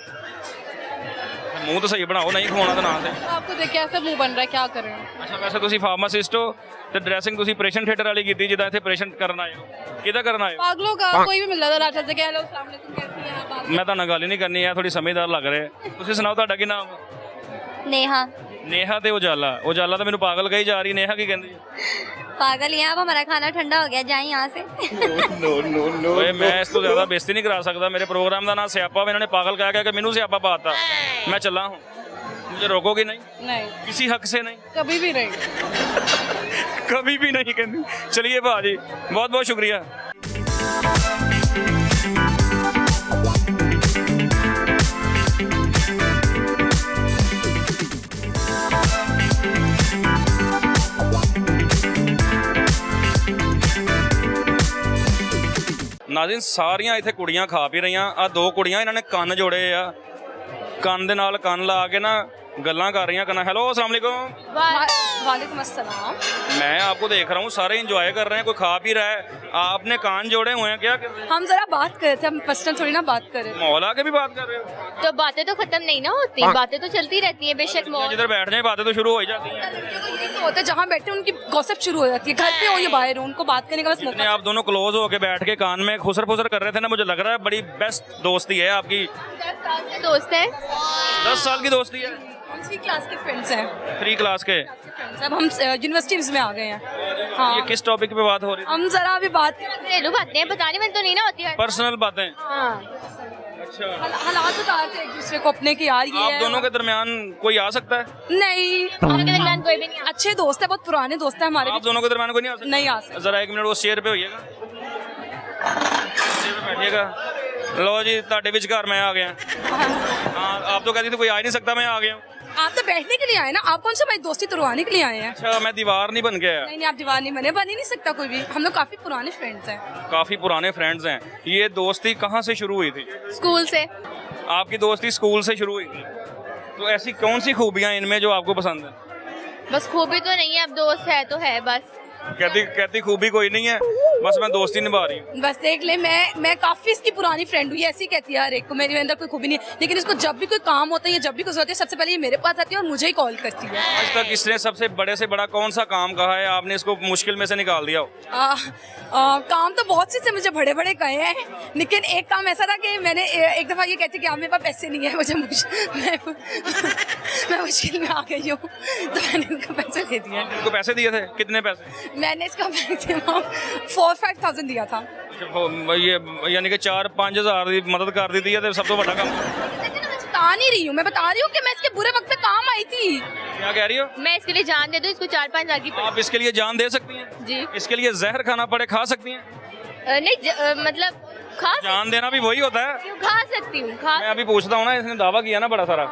मुंह तो सही बनाओ, नहीं खवाना तो ना से। आपको देख के ऐसा मुंह बन रहा है, क्या करें? अच्छा, वैसे ਤੁਸੀਂ ਫਾਰਮਾਸਿਸਟ ਹੋ ਤੇ ਡਰੈਸਿੰਗ ਤੁਸੀਂ ਆਪਰੇਸ਼ਨ ਥੀਏਟਰ ਵਾਲੀ ਕੀਤੀ, ਜਿੱਦਾਂ ਇੱਥੇ ਆਪਰੇਸ਼ਨ ਕਰਨ ਆਏ ਹੋ। ਕਿਹਦਾ ਕਰਨ ਆਏ ਹੋ? पागलों का कोई भी मिल रहा था रास्ते से, हेलो अस्सलाम वालेकुम, कैसी हैं आप? ਮੈਂ ਤਾਂ ਨਾਲ ਗੱਲ ਹੀ ਨਹੀਂ ਕਰਨੀ ਹੈ, ਥੋੜੀ ਸਮਝਦਾਰ ਲੱਗ ਰਹੇ। ਤੁਸੀਂ ਸੁਣਾਓ, ਤੁਹਾਡਾ ਕੀ ਨਾਮ? नेहा। ਨੇਹਾ ਤੇ ਉਜਾਲਾ। ਉਜਾਲਾ ਤਾਂ ਮੈਨੂੰ ਪਾਗਲ ਕਹੀ ਜਾ ਰਹੀ, ਨੇਹਾ ਕੀ ਕਹਿੰਦੀ ਹੈ? पागल ही हैं आप, हमारा खाना ठंडा हो गया, जाए यहाँ से। ਓਏ ਮੈਂ ਇਸ ਤੋਂ ਜ਼ਿਆਦਾ ਬੇਇੱਜ਼ਤੀ ਨਹੀਂ ਕਰਾ ਸਕਦਾ। ਮੇਰੇ प्रोग्राम ਦਾ ਨਾਂ ਸਿਆਪਾ ਇਹਨਾਂ ਨੇ ਪਾਗਲ ਕਹਿ ਕੇ ਮੈਨੂੰ ਸਿਆਪਾ ਪਾਤਾ। मैं चला हूँ, मुझे रोकोगी नहीं नहीं, किसी हक से नहीं, कभी भी नहीं। कभी भी नहीं कहती। चलिए भाजी, बहुत बहुत शुक्रिया। ਨਾਜ਼ਰੀਨ ਸਾਰੀਆਂ ਇੱਥੇ ਕੁੜੀਆਂ ਖਾ ਪੀ ਰਹੀਆਂ। ਆ ਦੋ ਕੁੜੀਆਂ ਇਹਨਾਂ ਨੇ ਕੰਨ ਜੋੜੇ ਆ, ਕੰਨ ਦੇ ਨਾਲ ਕੰਨ ਲਾ ਕੇ ਨਾ ਗੱਲਾਂ ਕਰ ਰਹੀਆਂ। ਕੰਨ हेलो अस्सलाम वालेकुम। वालेकुम अस्सलाम। मैं आपको देख रहा हूँ, सारे एंजॉय कर रहे हैं, कोई खा पी रहा है, आपने कान जोड़े हुए हैं, क्या कर रहे हैं? हम जरा बात कर रहे थे, हम पर्सनल थोड़ी ना बात कर रहे। मौला के भी बात कर रहे हो? तो बातें तो खत्म नहीं ना होती, बातें तो चलती रहती हैं बेशक। जिधर बैठ जाए बातें तो शुरू हो ही जाती हैं। तो होता है जहाँ बैठे उनकी गॉसिप शुरू हो जाती है, घर पे हो या बाहर हो, उनको बात करने का बस इतने मौका। आप दोनों क्लोज होके बैठ के कान में खुसर फुसर कर रहे थे ना, मुझे लग रहा है बड़ी बेस्ट दोस्ती है आपकी। 10 साल से दोस्त हैं। 10 साल की दोस्ती है। हम 3 क्लास के फ्रेंड्स हैं। 3 क्लास के। अब हम यूनिवर्सिटीज में आ गए हैं। हाँ, ये किस टॉपिक पे बात हो रही है? हम जरा अभी बात घरेलू बातें हैं, बताने में तो नहीं ना होती है। पर्सनल बातें। हाँ, अच्छा, हालात बताते हैं एक दूसरे को अपने की, यार ये आप है। दोनों के दरमियान कोई आ सकता है? नहीं, हम के दरमियान कोई भी नहीं आता। अच्छे दोस्त है, बहुत पुराने दोस्त है हमारे आप भी। दोनों के दरमियान कोई नहीं आ सकता? नहीं आ सकते। जरा 1 मिनट वो चेयर पे होइएगा, चेयर पे बैठिएगा। लो जी, ਤੁਹਾਡੇ ਵਿਚਕਾਰ मैं आ गया। हाँ, आप तो कहती थी कोई आ ही नहीं सकता, मैं आ गया हूँ। आप तो बैठने के लिए आए ना, आप कौन सा हमारी दोस्ती तोड़वाने के लिए आए हैं? अच्छा, मैं दीवार नहीं बन गया। नहीं नहीं, आप दीवार नहीं बन ही नहीं सकता कोई भी। हम लोग काफी पुराने फ्रेंड्स हैं। काफी पुराने फ्रेंड्स हैं। ये दोस्ती कहाँ से शुरू हुई थी? स्कूल से। आपकी दोस्ती स्कूल से शुरू हुई थी, तो ऐसी कौन सी खूबियाँ इनमें जो आपको पसंद है? बस खूबी तो नहीं है, अब दोस्त है तो है बस। कहती खूबी कोई नहीं है, बस मैं दोस्ती निभा रही हूँ। बस देख ले, मैं काफी इसकी पुरानी फ्रेंड हूँ। ये ऐसी कहती है हर एक को, मेरे अंदर कोई खूबी नहीं है, लेकिन इसको जब भी कोई काम होता है या जब भी कुछ होता है, सबसे पहले ये मेरे पास आती है और मुझे ही कॉल करती है। आज तक इसने सबसे बड़े से बड़ा कौन सा काम कहा है आपने इसको मुश्किल में से निकाल दिया हो? काम तो बहुत से मुझे बड़े बड़े कहे हैं, लेकिन एक काम ऐसा था कि मैंने एक दफ़ा ये कहती कि आप मेरे पास पैसे नहीं है, मुझे मैं मुश्किल में आ गई हूँ, तो मैंने उनको पैसे दे दिए। इनको पैसे दिए थे? कितने पैसे? मैंने इसका मैक्सिमम 4-5,000 दिया था। ये यानी कि 4-5 हज़ार की मदद कर दी थी, तो सब तो बड़ा काम। लेकिन मैं बता नहीं रही हूँ, मैं बता रही हूँ कि मैं इसके बुरे वक्त में काम आई थी। क्या कह रही हो? मैं इसके लिए जान दे दूँ, इसको 4-5 हज़ार की आप इसके लिए जान दे सकती हैं? जी। इसके लिए जहर खाना पड़े खा सकती हैं? नहीं मतलब खा जान देना भी वही होता है। खा सकती हूँ, खा मैं अभी पूछता हूँ ना, इसने दावा किया ना बड़ा सारा।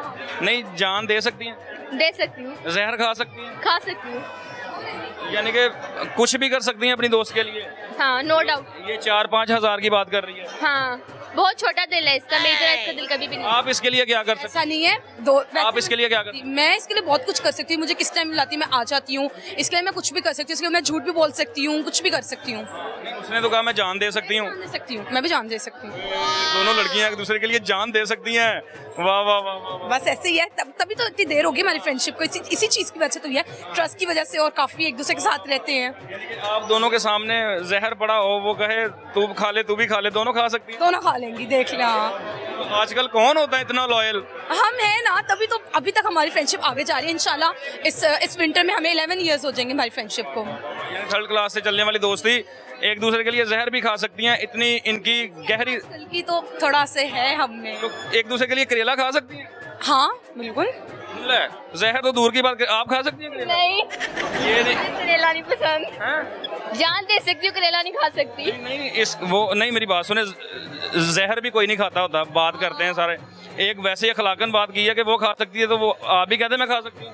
नहीं, जान दे सकती हैं, दे सकती हूँ, जहर खा सकती हैं, खा सकती हूँ। यानी कि कुछ भी कर सकती हैं अपनी दोस्त के लिए। हाँ, नो डाउट। ये 4-5 हज़ार की बात कर रही है। हाँ, बहुत छोटा दिल है इसका, मेरी तरह इसका दिल कभी भी नहीं। आप इसके लिए क्या कर सकते ऐसा नहीं है। आप इसके लिए क्या करती हैं? मैं इसके लिए बहुत कुछ कर सकती हूँ। मुझे किस टाइम बुलाती है मैं आ जाती हूँ, इसके लिए मैं कुछ भी कर सकती हूँ। इसके लिए मैं झूठ भी बोल सकती हूँ, कुछ भी कर सकती हूँ। नहीं, उसने तो कहा मैं जान दे सकती हूँ। जान दे सकती हूँ, मैं भी जान दे सकती हूँ। दोनों लड़कियां एक दूसरे के लिए जान दे सकती हैं। वाह वाह वाह वाह। बस ऐसे ही है, तभी तो इतनी देर होगी हमारी फ्रेंडशिप को। इसी चीज़ की वजह से तो ये ट्रस्ट की वजह से, और काफ़ी एक दूसरे के साथ रहते हैं। यानी कि आप दोनों के सामने जहर पड़ा हो, वो कहे तू खा ले तू भी खा ले, दोनों खा सकती हैं। दोनों खा लेंगी, देख लें। तो आजकल कौन होता है इतना लॉयल? हम हैं ना, तभी तो अभी तक हमारी फ्रेंडशिप आगे जा रही है। इंशाल्लाह इस विंटर में हमें 11 इयर्स हो जाएंगे हमारी फ्रेंडशिप को। यानी 3rd क्लास से चलने वाली दोस्ती, एक दूसरे के लिए जहर भी खा सकती हैं, इतनी इनकी गहरी। की तो थोड़ा से है हम में। तो एक दूसरे के लिए करेला खा सकती हैं? हाँ बिल्कुल। ले, जहर तो दूर की बात, आप खा सकती हैं करेला? नहीं, ये नहीं। करेला नहीं पसंद। हैं? जान दे सकती हूँ, करेला नहीं खा सकती। नहीं, इस वो नहीं, मेरी बात सुने, जहर भी कोई नहीं खाता होता, बात करते हैं सारे। एक वैसे अखलाकन बात की है कि वो खा सकती है, तो वो आप भी कहते हैं मैं खा सकती हूँ?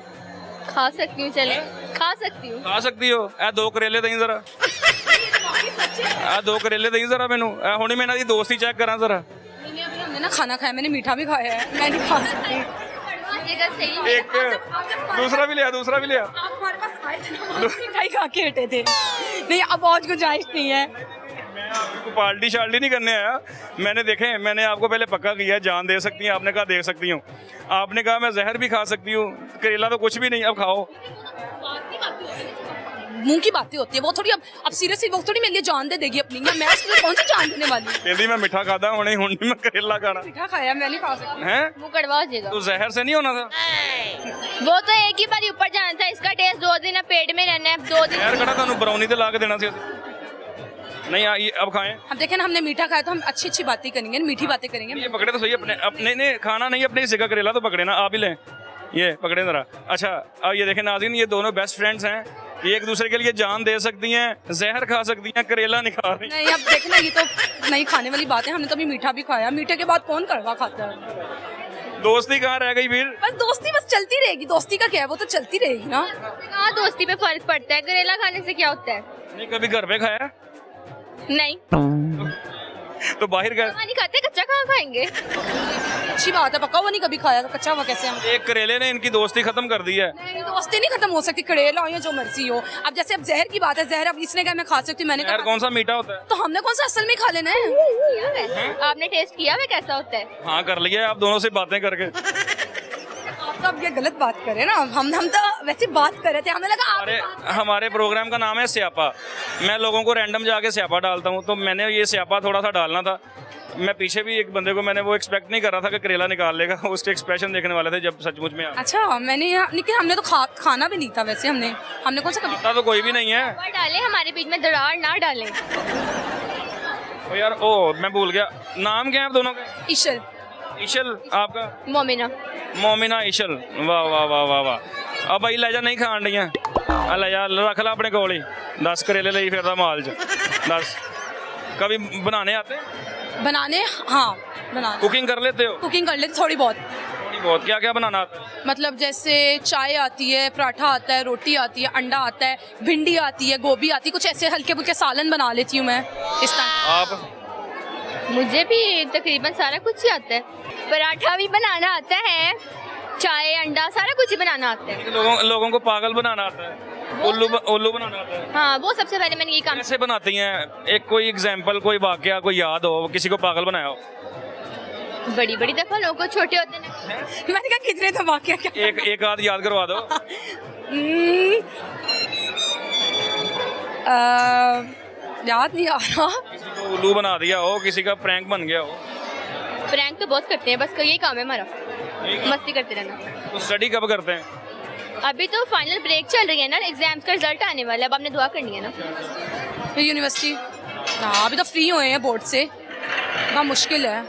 खा सकती हूँ, चले खा सकती हूँ। खा सकती हो? ए 2 करेले दें जरा, ए 2 करेले दें जरा मैनू, ए हुणी मैं इन्हां दी दोस्ती चेक करा जरा। नहीं, अभी हमने ना खाना खाया, मैंने मीठा भी खाया है, मैं नहीं खा सकती। एक दूसरा भी लिया, दूसरा भी लिया। आप हमारे पास आए थे ना, मिठाई खा के हटे थे। नहीं, अब और गुंजाइश नहीं है। मैं आपको पार्टी शार्टी नहीं करने आया। मैंने आपको पहले पक्का किया जान दे सकती हैं, आपने कहा दे सकती हूँ। आपने कहा मैं जहर भी खा सकती हूँ, करेला तो कुछ भी नहीं, अब खाओ। मुंह की बातें होती है वो थोड़ी। अब सीरियसली वो थोड़ी मेरे लिए जान दे देगी अपनी, या मैं उसके लिए कौन सी जान देने वाली हूँ? कहती मैं मिठा खाता हूँ, नहीं मैं करेला खाना मीठा खाया, मैं नहीं खा सकती। है। मुँह कड़वा हो जाएगा। तो जहर से नहीं होना था? वो तो एक ही बार ऊपर जाना था, इसका टेस्ट 2 दिन पेट पेट में रहना है 2 दिन। यार कड़ा ਤੁਹਾਨੂੰ ਬਰੌਨੀ ਤੇ ਲਾ ਕੇ ਦੇਣਾ ਸੀ ਅਸੀਂ। नहीं ये अब खाएं। हम देखें ना, हमने मीठा खाया तो हम अच्छी अच्छी बातें करेंगे, मीठी बातें करेंगे। ये पकड़े तो सही अपने अपने नहीं खाना नहीं अपने हिस्से का करेला तो पकड़े ना आप ही लें। ये पकड़े जरा। अच्छा अब ये देखें नाज़रीन, ये दोनों बेस्ट फ्रेंड्स हैं, ये एक दूसरे के लिए जान दे सकती हैं, जहर खा सकती हैं, करेला नहीं खा रही। नहीं, अब देखना ये तो नहीं खाने वाली बात है। हमने तो अभी मीठा भी खाया, मीठे के बाद कौन कड़वा खाता है। दोस्ती कहाँ रह गई फिर? बस दोस्ती बस चलती रहेगी, दोस्ती का क्या है, वो तो चलती रहेगी ना। हाँ, दोस्ती पे फर्क पड़ता है, करेला खाने से क्या होता है? नहीं कभी घर पे खाया नहीं, तो बाहर गए। नहीं खाते, कच्चा कहाँ खाएंगे? अच्छी बात है, पक्का वो नहीं कभी खाया, तो कच्चा हुआ कैसे हम। एक करेले ने इनकी दोस्ती खत्म कर दी है। नहीं, दोस्ती नहीं खत्म हो सकती, कड़ेला हो या जो मर्जी हो। अब जैसे अब जहर की बात है, जहर अब इसने कहा मैं खा सकती हूँ, मैंने यार कहा कौन सा मीठा होता है? तो हमने कौन सा असल में खा लेना है। आपने टेस्ट किया है कैसा होता है? हाँ कर लिया है आप दोनों से बातें करके। आप तो अब ये गलत बात कर रहे हैं ना, हम तो वैसे बात कर रहे थे, हमें लगा आप हमारे प्रोग्राम का नाम है स्यापा। मैं लोगों को रैंडम जाके स्यापा डालता हूँ, तो मैंने ये स्यापा थोड़ा सा डालना था। मैं पीछे भी एक बंदे को मैंने वो एक्सपेक्ट नहीं कर रहा था कि करेला निकाल लेगा, उसके एक्सप्रेशन देखने वाले थे जब सचमुच में अच्छा मैंने लेकिन हमने तो खाना भी नहीं था वैसे, हमने कौन सा कभी आता तो कोई भी नहीं है। और डालें हमारे बीच में दरार ना डालें। ओ यार ओ मैं भूल गया, नाम क्या है आप दोनों का? इशल। इशल आपका? मोमिना। मोमिना इशल, वाह वाह वाह वाह वाह। अब भाई ले जा नहीं खान डियां, ले जा रख ला अपने कोल ही। 10 करेले ले फिरदा माल च 10। कभी बनाने आते हैं? बनाने, हाँ बनाने। कुकिंग कर लेते हो? कुकिंग कर लेते थोड़ी बहुत। थोड़ी बहुत। क्या क्या बनाना आता है? मतलब जैसे चाय आती है, पराठा आता है, रोटी आती है, अंडा आता है, भिंडी आती है, गोभी आती है, कुछ ऐसे हल्के फुल्के सालन बना लेती हूँ मैं इस टाइम। आप? मुझे भी तकरीबन सारा कुछ ही आता है, पराठा भी बनाना आता है, चाय अंडा सारा कुछ ही बनाना आता है। लोगों को पागल बनाना आता है, उल्लू बनाना आता है। हाँ, वो सबसे पहले मैंने ये काम। कैसे बनाती हैं? एक कोई एग्जांपल, कोई वाकया कोई याद हो, किसी को पागल बनाया हो? बड़ी बड़ी दफा लोगों को छोटे होते हैं। मैंने कहा कितने धमाके क्या। एक आध याद करवा दो। याद नहीं आ रहा। किसी को उल्लू बना दिया हो, किसी का प्रैंक बन गया हो? प्रैंक तो बहुत करते हैं, बस यही काम है हमारा, मस्ती करते रहना। तो स्टडी कब करते हैं? अभी तो फाइनल ब्रेक चल रही है ना, एग्जाम्स का रिजल्ट आने वाला है, अब आपने दुआ करनी है ना। फिर यूनिवर्सिटी, हाँ अभी तो फ्री हुए हैं बोर्ड से, ना मुश्किल है।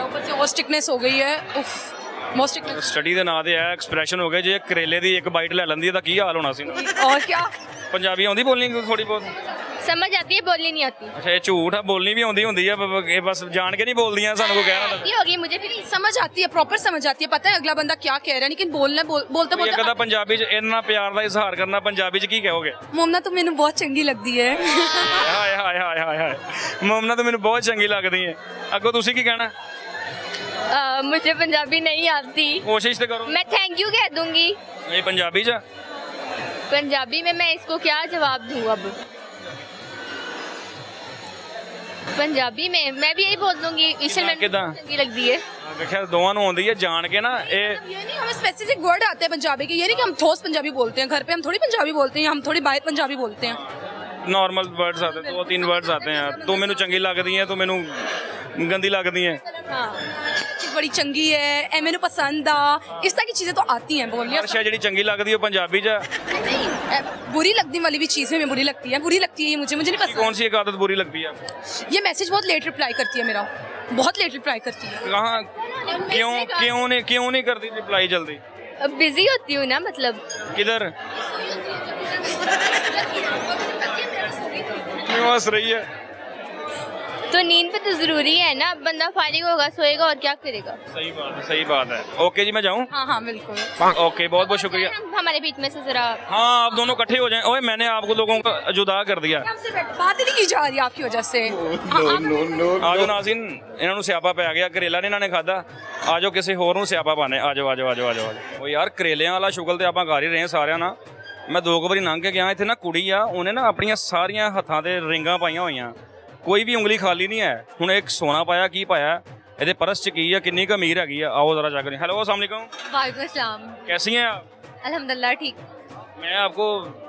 ऊपर से और स्टिकनेस हो गई है, उफ बहुत स्टिकनेस। स्टडी ਦੇ ਨਾਂ ਤੇ ਹੈ ਐਕਸਪ੍ਰੈਸ਼ਨ ਹੋ ਗਏ, ਜੇ ਕਰੇਲੇ ਦੀ ਇੱਕ ਬਾਈਟ ਲੈ ਲੈਂਦੀ ਤਾਂ ਕੀ ਹਾਲ ਹੋਣਾ ਸੀ ਨਾ। और क्या। ਪੰਜਾਬੀ ਆਉਂਦੀ ਬੋਲਣੀ ਥੋੜੀ ਬਹੁਤ? समझ आती है, बोलनी नहीं आती। ਅੱਛਾ ਇਹ ਝੂਠ ਆ, ਬੋਲਣੀ ਵੀ ਆਉਂਦੀ ਹੁੰਦੀ ਆ, ਇਹ ਬਸ ਜਾਣ ਕੇ ਨਹੀਂ ਬੋਲਦੀਆਂ, ਸਾਨੂੰ ਕੋ ਕਹਿਣਾ ये होगी मुझे फिर समझ आती है, प्रॉपर समझ आती है, पता है अगला बंदा क्या कह रहा है, लेकिन बोलते ਇੱਕ बोलते ਤਾਂ ਪੰਜਾਬੀ 'ਚ ਇੰਨਾ ਪਿਆਰ ਦਾ ਇਜ਼ਹਾਰ ਕਰਨਾ, ਪੰਜਾਬੀ 'ਚ ਕੀ ਕਹੋਗੇ? मोमना तो मैंने बहुत चंगी लगती है। ਹਾਏ ਹਾਏ ਹਾਏ ਹਾਏ ਹਾਏ, ਮੋਮਨਾ ਤਾਂ ਮੈਨੂੰ ਬਹੁਤ ਚੰਗੀ ਲੱਗਦੀ ਹੈ। ਅੱਗੋਂ ਤੁਸੀਂ ਕੀ ਕਹਿਣਾ? मुझे पंजाबी नहीं आती। ਕੋਸ਼ਿਸ਼ ਤੇ ਕਰੋ। मैं थैंक यू कह दूंगी। ਇਹ ਪੰਜਾਬੀ 'ਚ? पंजाबी में मैं इसको क्या जवाब दूं अब? पंजाबी में मैं भी यही बोल दूंगी, ईशल में किदा? चंगी लगती है। देखिए दोवां ਨੂੰ ਆਉਂਦੀ ਹੈ ਜਾਣ ਕੇ ਨਾ ਇਹ। ये नहीं हमें स्पेसिफिक वर्ड आते हैं पंजाबी के, ये नहीं कि हम ठोस पंजाबी बोलते हैं, घर पे हम थोड़ी पंजाबी बोलते हैं, हम थोड़ी बाहर पंजाबी बोलते हैं। नॉर्मल वर्ड्स आते हैं, 2-3 वर्ड्स आते हैं। तू मैनू चंगी लगदी है, तू मैनू गंदी लगदी है। हाँ, बड़ी चंगी है, ए मैनू पसंद आ, इस तरह की चीजें तो आती हैं बोलनी। हर शय ਜਿਹੜੀ ਚੰਗੀ ਲੱਗਦੀ ਹੈ ਪੰਜਾਬੀ 'ਚ। नहीं, बुरी लगने वाली भी चीज में बुरी लगती है ये मुझे नहीं कौन पसंद। सी एक आदत बुरी लगती है? ये मैसेज बहुत लेट रिप्लाई करती है मेरा, बहुत लेट रिप्लाई करती है। कहाँ क्यों नहीं करती रिप्लाई जल्दी? बिजी होती हूँ ना, मतलब किधर क्यों हंस रही है? तो नींद पे तो जरूरी है ना, बंदा फारिग होगा सोएगा और क्या करेगा। सही बात है। ओके जी मैं जाऊँ? हाँ हाँ बिल्कुल। ओके बहुत बहुत शुक्रिया। हमारे बीच में से जरा। हाँ आप दोनों इकट्ठे हो जाएं। ओए मैंने आपको लोगों को जुदा कर दिया। बात ही नहीं की जा रही आपकी वजह से। ਆਜੋ ਨਾਜ਼ਰੀਨ, ਇਹਨਾਂ ਨੂੰ ਸਿਆਪਾ ਪੈ ਗਿਆ, ਕਰੇਲਾ ਨੇ ਇਹਨਾਂ ਨੇ ਖਾਦਾ। ਆਜੋ ਕਿਸੇ ਹੋਰ ਨੂੰ ਸਿਆਪਾ ਪਾਣੇ। ਆਜੋ। ਉਹ ਯਾਰ ਕਰੇਲਿਆਂ ਵਾਲਾ ਸ਼ੁਗਲ ਤੇ ਆਪਾਂ ਕਰ ਹੀ ਰਹੇ ਸਾਰਿਆਂ ਨਾਲ। ਮੈਂ 2 ਵਾਰੀ ਲੰਘ ਕੇ ਗਿਆ, ਇੱਥੇ ਨਾ ਕੁੜੀ ਆ, ਉਹਨੇ ਨਾ ਆਪਣੀਆਂ ਸਾਰੀਆਂ ਹੱਥਾਂ ਤੇ ਰਿੰਗਾਂ ਪਾਈਆਂ ਹੋਈਆਂ, ਕੋਈ ਵੀ ਉਂਗਲੀ ਖਾਲੀ ਨਹੀਂ ਹੈ। ਹੁਣ ਇੱਕ ਸੋਨਾ ਪਾਇਆ, ਕੀ ਪਾਇਆ, ਇਹਦੇ ਪਰਸ 'ਚ ਕੀ ਆ, ਕਿੰਨੀ ਕੁ ਅਮੀਰ ਹੈਗੀ ਆ, आओ ज़रा जाकर। हेलो अस्सलाम वालेकुम। वालेकुम अस्सलाम। कैसी हैं आप? अल्हम्दुलिल्लाह ठीक। मैं आपको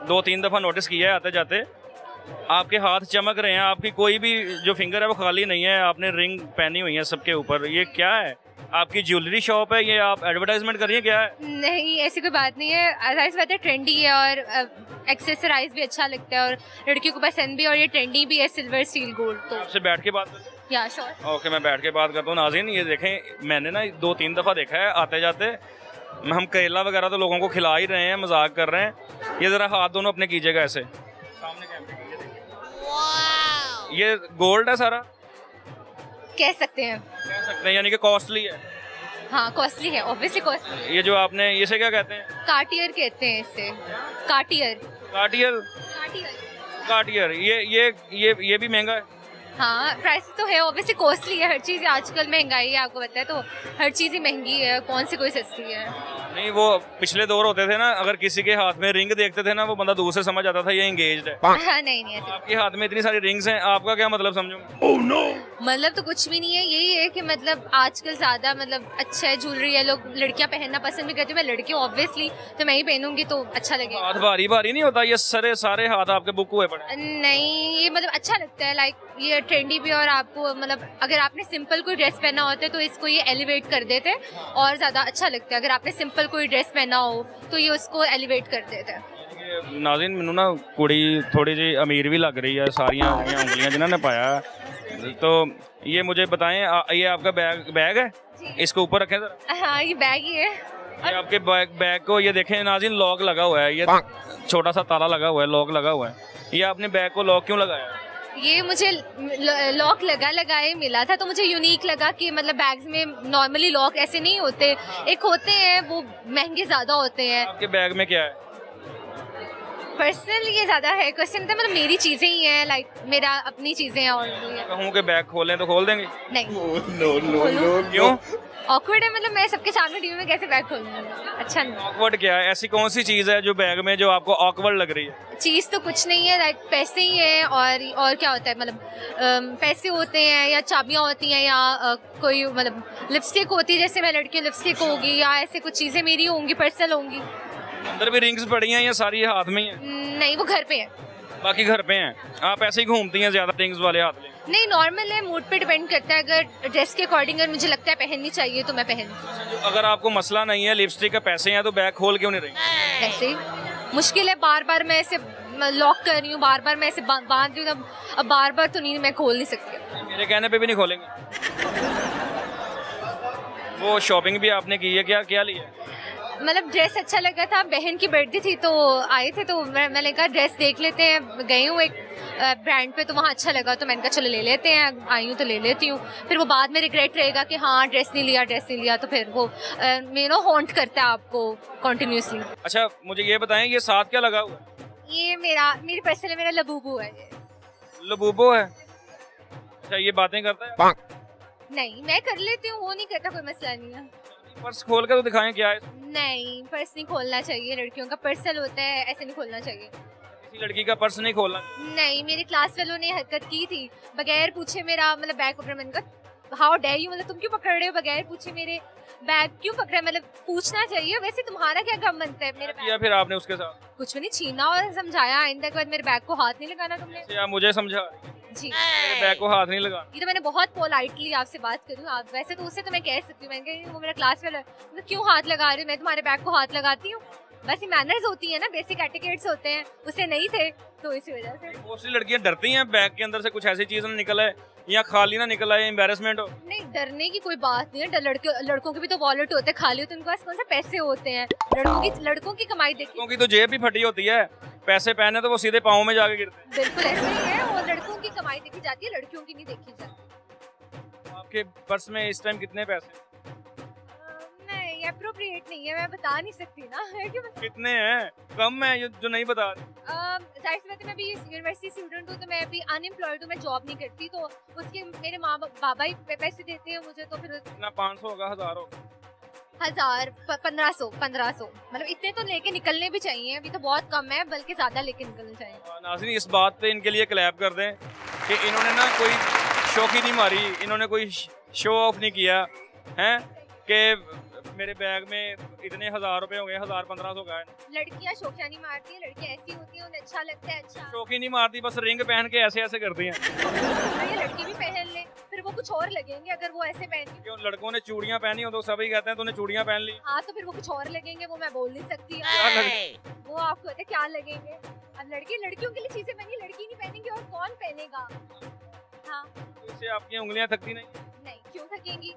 2-3 दफ़ा नोटिस किया है आते जाते, आपके हाथ चमक रहे हैं, आपकी कोई भी जो फिंगर है वो खाली नहीं है, आपने रिंग पहनी हुई है सबके ऊपर, ये क्या है? आपकी ज्वेलरी शॉप है, ये आप एडवर्टाइजमेंट कर रही हैं क्या है? नहीं, ऐसी कोई बात नहीं है। जाहिर सी बात है, ट्रेंडी है और एक्सेसराइज भी अच्छा लगता है और लड़कियों को पसंद भी, और ये ट्रेंडी भी है, सिल्वर स्टील गोल्ड। तो आपसे बैठ के बात करें? या श्योर। ओके, मैं बैठ के बात करता हूँ। नाज़रीन, ये देखें, मैंने ना 2-3 दफ़ा देखा है आते जाते, हम करेला वगैरह तो लोगों को खिला ही रहे हैं, मजाक कर रहे हैं। ये ज़रा हाथ दोनों अपने कीजिएगा ऐसे सामने कैमरे कीजिए। ये गोल्ड है सारा, कह सकते हैं। कह सकते हैं, यानी कि कॉस्टली है। हाँ, कॉस्टली है, ऑब्वियसली कॉस्टली। ये जो आपने, इसे क्या कहते हैं? कार्टियर कहते हैं इसे, कार्टियर। कार्टियर? कार्टियर। कार्टियर, ये भी महंगा है। हाँ, प्राइस तो है, ऑब्वियसली कॉस्टली है, हर चीज़ आजकल महंगाई है, आपको पता है, तो हर चीज़ ही महंगी है, कौन सी कोई सस्ती है। नहीं, वो पिछले दौर होते थे ना, अगर किसी के हाथ में रिंग देखते थे ना, वो बंदा दूर से समझ आता था ये एंगेज्ड है। हाँ, नहीं ऐसे आपके हाथ में इतनी सारी रिंग्स हैं, आपका क्या मतलब समझूंगा? मतलब तो कुछ भी नहीं है, यही है कि मतलब आजकल ज़्यादा मतलब अच्छा है ज्वेलरी है, लोग लड़कियां पहनना पसंद भी करती हूँ, मैं लड़की हूँ ऑब्वियसली, तो मैं ही पहनूंगी तो अच्छा लगेगा। हाथ भारी भारी नहीं होता? ये सारे हाथ आपके बुक हुए पड़े। नहीं, ये मतलब अच्छा लगता है, लाइक ये ट्रेंडी भी, और आपको मतलब अगर आपने सिंपल कोई ड्रेस पहना होता है तो इसको ये एलिवेट कर देते हैं और ज़्यादा अच्छा लगता है। अगर आपने सिंपल कोई ड्रेस पहना हो तो ये उसको एलिवेट कर देते हैं। नाज़रीन, मैनू ना कुड़ी थोड़ी जी अमीर भी लग रही है, सारियां उंगलियां जिन्होंने पाया है। तो ये मुझे बताएं, ये आपका बैग है? इसको ऊपर रखें जरा। हाँ, ये बैग ही है। ये आपके बैग को ये देखें नाज़रीन, लॉक लगा हुआ है, ये छोटा सा ताला लगा हुआ है, लॉक लगा हुआ है। ये आपने बैग को लॉक क्यों लगाया? ये मुझे लॉक लगाए मिला था, तो मुझे यूनिक लगा कि मतलब बैग्स में नॉर्मली लॉक ऐसे नहीं होते, एक होते हैं वो महंगे ज़्यादा होते हैं। आपके बैग में क्या है? पर्सनल ये ज़्यादा है क्वेश्चन, तो मतलब मेरी चीज़ें ही हैं, लाइक मेरा अपनी चीज़ें हैं। और कहूँ कि बैग खोलें तो खोल देंगे? नहीं। क्यों? ऑकवर्ड है, मतलब मैं सबके सामने टीवी में कैसे बैग खोलूंगी, अच्छा नहीं। ऑकवर्ड क्या है? ऐसी कौन सी चीज़ है जो बैग में जो आपको ऑकवर्ड लग रही है? चीज़ तो कुछ नहीं है, लाइक पैसे ही हैं, और क्या होता है, मतलब पैसे होते हैं या चाबियाँ होती हैं या कोई मतलब लिपस्टिक होती है, जैसे मैं लड़की लिपस्टिक होगी, या ऐसे कुछ चीज़ें मेरी होंगी, पर्सनल होंगी। अंदर भी रिंग्स पड़ी हैं या सारी हाथ में ही है? नहीं, वो घर पे है। बाकी घर पे हैं, आप ऐसे ही घूमती हैं ज़्यादा रिंग्स वाले हाथ में? नहीं, नॉर्मल है, मूड पे डिपेंड करता है। अगर ड्रेस के अकॉर्डिंग अगर मुझे लगता है पहननी चाहिए तो मैं पहनूँ। अगर आपको मसला नहीं है, लिपस्टिक का पैसे हैं, तो बैग खोल क्यों नहीं रही? ऐसे मुश्किल है, बार बार मैं ऐसे लॉक कर रही हूँ, बार बार मैं ऐसे बांध रही हूँ, अब बार बार तो नहीं, मैं खोल नहीं सकती। मेरे कहने पे भी नहीं खोलेंगे? वो शॉपिंग भी आपने की है, क्या क्या लिया? मतलब ड्रेस अच्छा लगा था, बहन की बर्थडे थी तो आए थे, तो मैंने कहा ड्रेस देख लेते हैं, गई हूँ एक ब्रांड पे तो वहाँ अच्छा लगा, तो मैंने कहा चलो ले लेते हैं, आई हूँ तो ले लेती हूँ। फिर वो बाद में रिग्रेट रहेगा कि हाँ ड्रेस नहीं लिया, तो फिर वो हॉन्ट करता है आपको कॉन्टिन्यूसली। अच्छा, मुझे ये बताएं, ये साथ क्या लगा हुआ है? ये मेरी पर्सनल मेरा लबूबू है। ये लबूबो है? अच्छा, ये बातें करता है? नहीं, मैं कर लेती हूँ, वो नहीं करता, कोई मसला नहीं है। पर्स खोल कर तो दिखाएं क्या है? नहीं, पर्स नहीं खोलना चाहिए, लड़कियों का पर्सनल होता है, ऐसे नहीं खोलना चाहिए। किसी लड़की का पर्स नहीं खोलना? नहीं, मेरे क्लास वालों ने हरकत की थी, बगैर पूछे मेरा मतलब बैग पकड़ा। मैंने कहा हाउ डेयर यू, मतलब तुम क्यों पकड़ रहे हो, बगैर पूछे मेरे बैग क्यों पकड़ा, मतलब पूछना चाहिए। वैसे तुम्हारा क्या गम बनता है मेरे बैग? या फिर आपने उसके साथ कुछ भी नहीं, छीना और समझाया, आइंदा के बाद मेरे बैग को हाथ नहीं लगाना तुमने। या मुझे समझा जी, मेरे बैग को हाथ नहीं लगा? ये तो मैंने बहुत पोलाइटली आपसे बात करूँ, आप वैसे तो उससे तो मैं कह सकती हूँ, मैंने कहा वो मेरा क्लास वाला तो क्यों हाथ लगा रही हूँ, मैं तुम्हारे बैग को हाथ लगाती हूँ। बस ये मैनर्स होती है ना, बेसिक एटिकेट्स होते हैं, उसे नहीं थे तो इसी वजह से। मोस्टली लड़कियां डरती हैं बैग के अंदर से कुछ ऐसी चीज ना निकल आए या खाली ना निकल आए, एम्बैरेसमेंट हो। नहीं, डरने की कोई बात नहीं है, लड़कों के भी तो वॉलेट होते हैं, खाली होते हैं, उनके पास कौन से पैसे होते हैं। लड़कों की कमाई देखिए, लड़कों की तो जेब भी फटी होती है, पैसे पहने तो वो सीधे पाँव में जाके गिरते हैं। बिल्कुल ऐसे ही है, और लड़कों की कमाई देखी जाती है, लड़कियों की नहीं देखी जाती। आपके पर्स में इस टाइम कितने पैसे? नहीं, अप्रोप्रिएट नहीं है, मैं बता नहीं सकती ना। कितने हैं? कम है जो नहीं बता रहे? जाहिर सी बात है, मैं अभी यूनिवर्सिटी स्टूडेंट हूँ, तो मैं अभी अनएम्प्लॉयड हूँ, मैं जॉब नहीं करती, तो उसके मेरे माँ बाबा ही पैसे देते हैं मुझे, तो फिर कितना 500 होगा, 1000 होगा? 1000 1500 मतलब इतने तो लेके निकलने भी चाहिए, अभी तो बहुत कम है, बल्कि ज्यादा लेके निकलने चाहिए। नाज़रीन, इस बात पे इनके लिए क्लैप कर दें कि इन्होंने ना कोई शौकी नहीं मारी, इन्होंने कोई शो ऑफ नहीं किया है कि मेरे बैग में इतने 1000 रुपए हो गए, 1000-1500 का है। लड़कियां शौकिया नहीं मारती हैं, लड़कियां ऐसी होती हैं, उन्हें अच्छा लगता है। अच्छा, शौकी नहीं मारती, बस रिंग पहन के ऐसे ऐसे करती हैं। ये लड़की भी पहन ले, फिर वो वो कुछ और लगेंगे अगर वो ऐसे पहन के। क्यों लड़कों ने चूड़ियां पहनी हो तो सभी कहते हैं तूने चूड़ियां पहन ली। हाँ तो फिर वो कुछ और लगेंगे, वो मैं बोल नहीं सकती। वो आपको पता है क्या लगेंगे। अब लड़कियों के लिए चीजें पहनी, लड़की नहीं पहनेंगी और कौन पहनेगा। हाँ इससे आपकी उंगलियां थकती नहीं? नहीं, क्यों थकेंगी।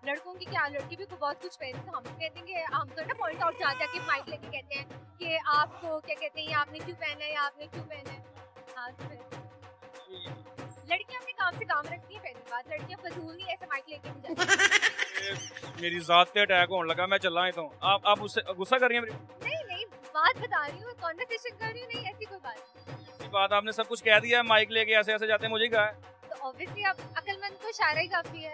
लड़कों की क्या, लड़की भी बहुत कुछ पहनती तो हम भी कह देंगे, हम तो ना पॉइंट आउट जाते हैं कि माइक लेके कहते हैं कि आपको क्या कहते हैं, ये आपने क्यों पहना है, आपने क्यों पहना है। हाँ तो फिर लड़कियां अपने काम से काम रखती है। पहली बात, लड़कियां फजूल नहीं ऐसे माइक लेके नहीं जाती। मेरी जात पे अटैक होने लगा, मैं चल रहा हूं। आप उससे गुस्सा कर रही हैं मेरी? नहीं, बात बता रही हूँ, कॉन्वर्सेशन कर रही हूँ। नहीं ऐसी कोई बात नहीं। ये बात आपने सब कुछ कह दिया है, माइक लेके ऐसे ऐसे जाते हैं, मुझे ही कहा है। तो ऑब्वियसली आप अकलमंद को इशारा ही काफी है।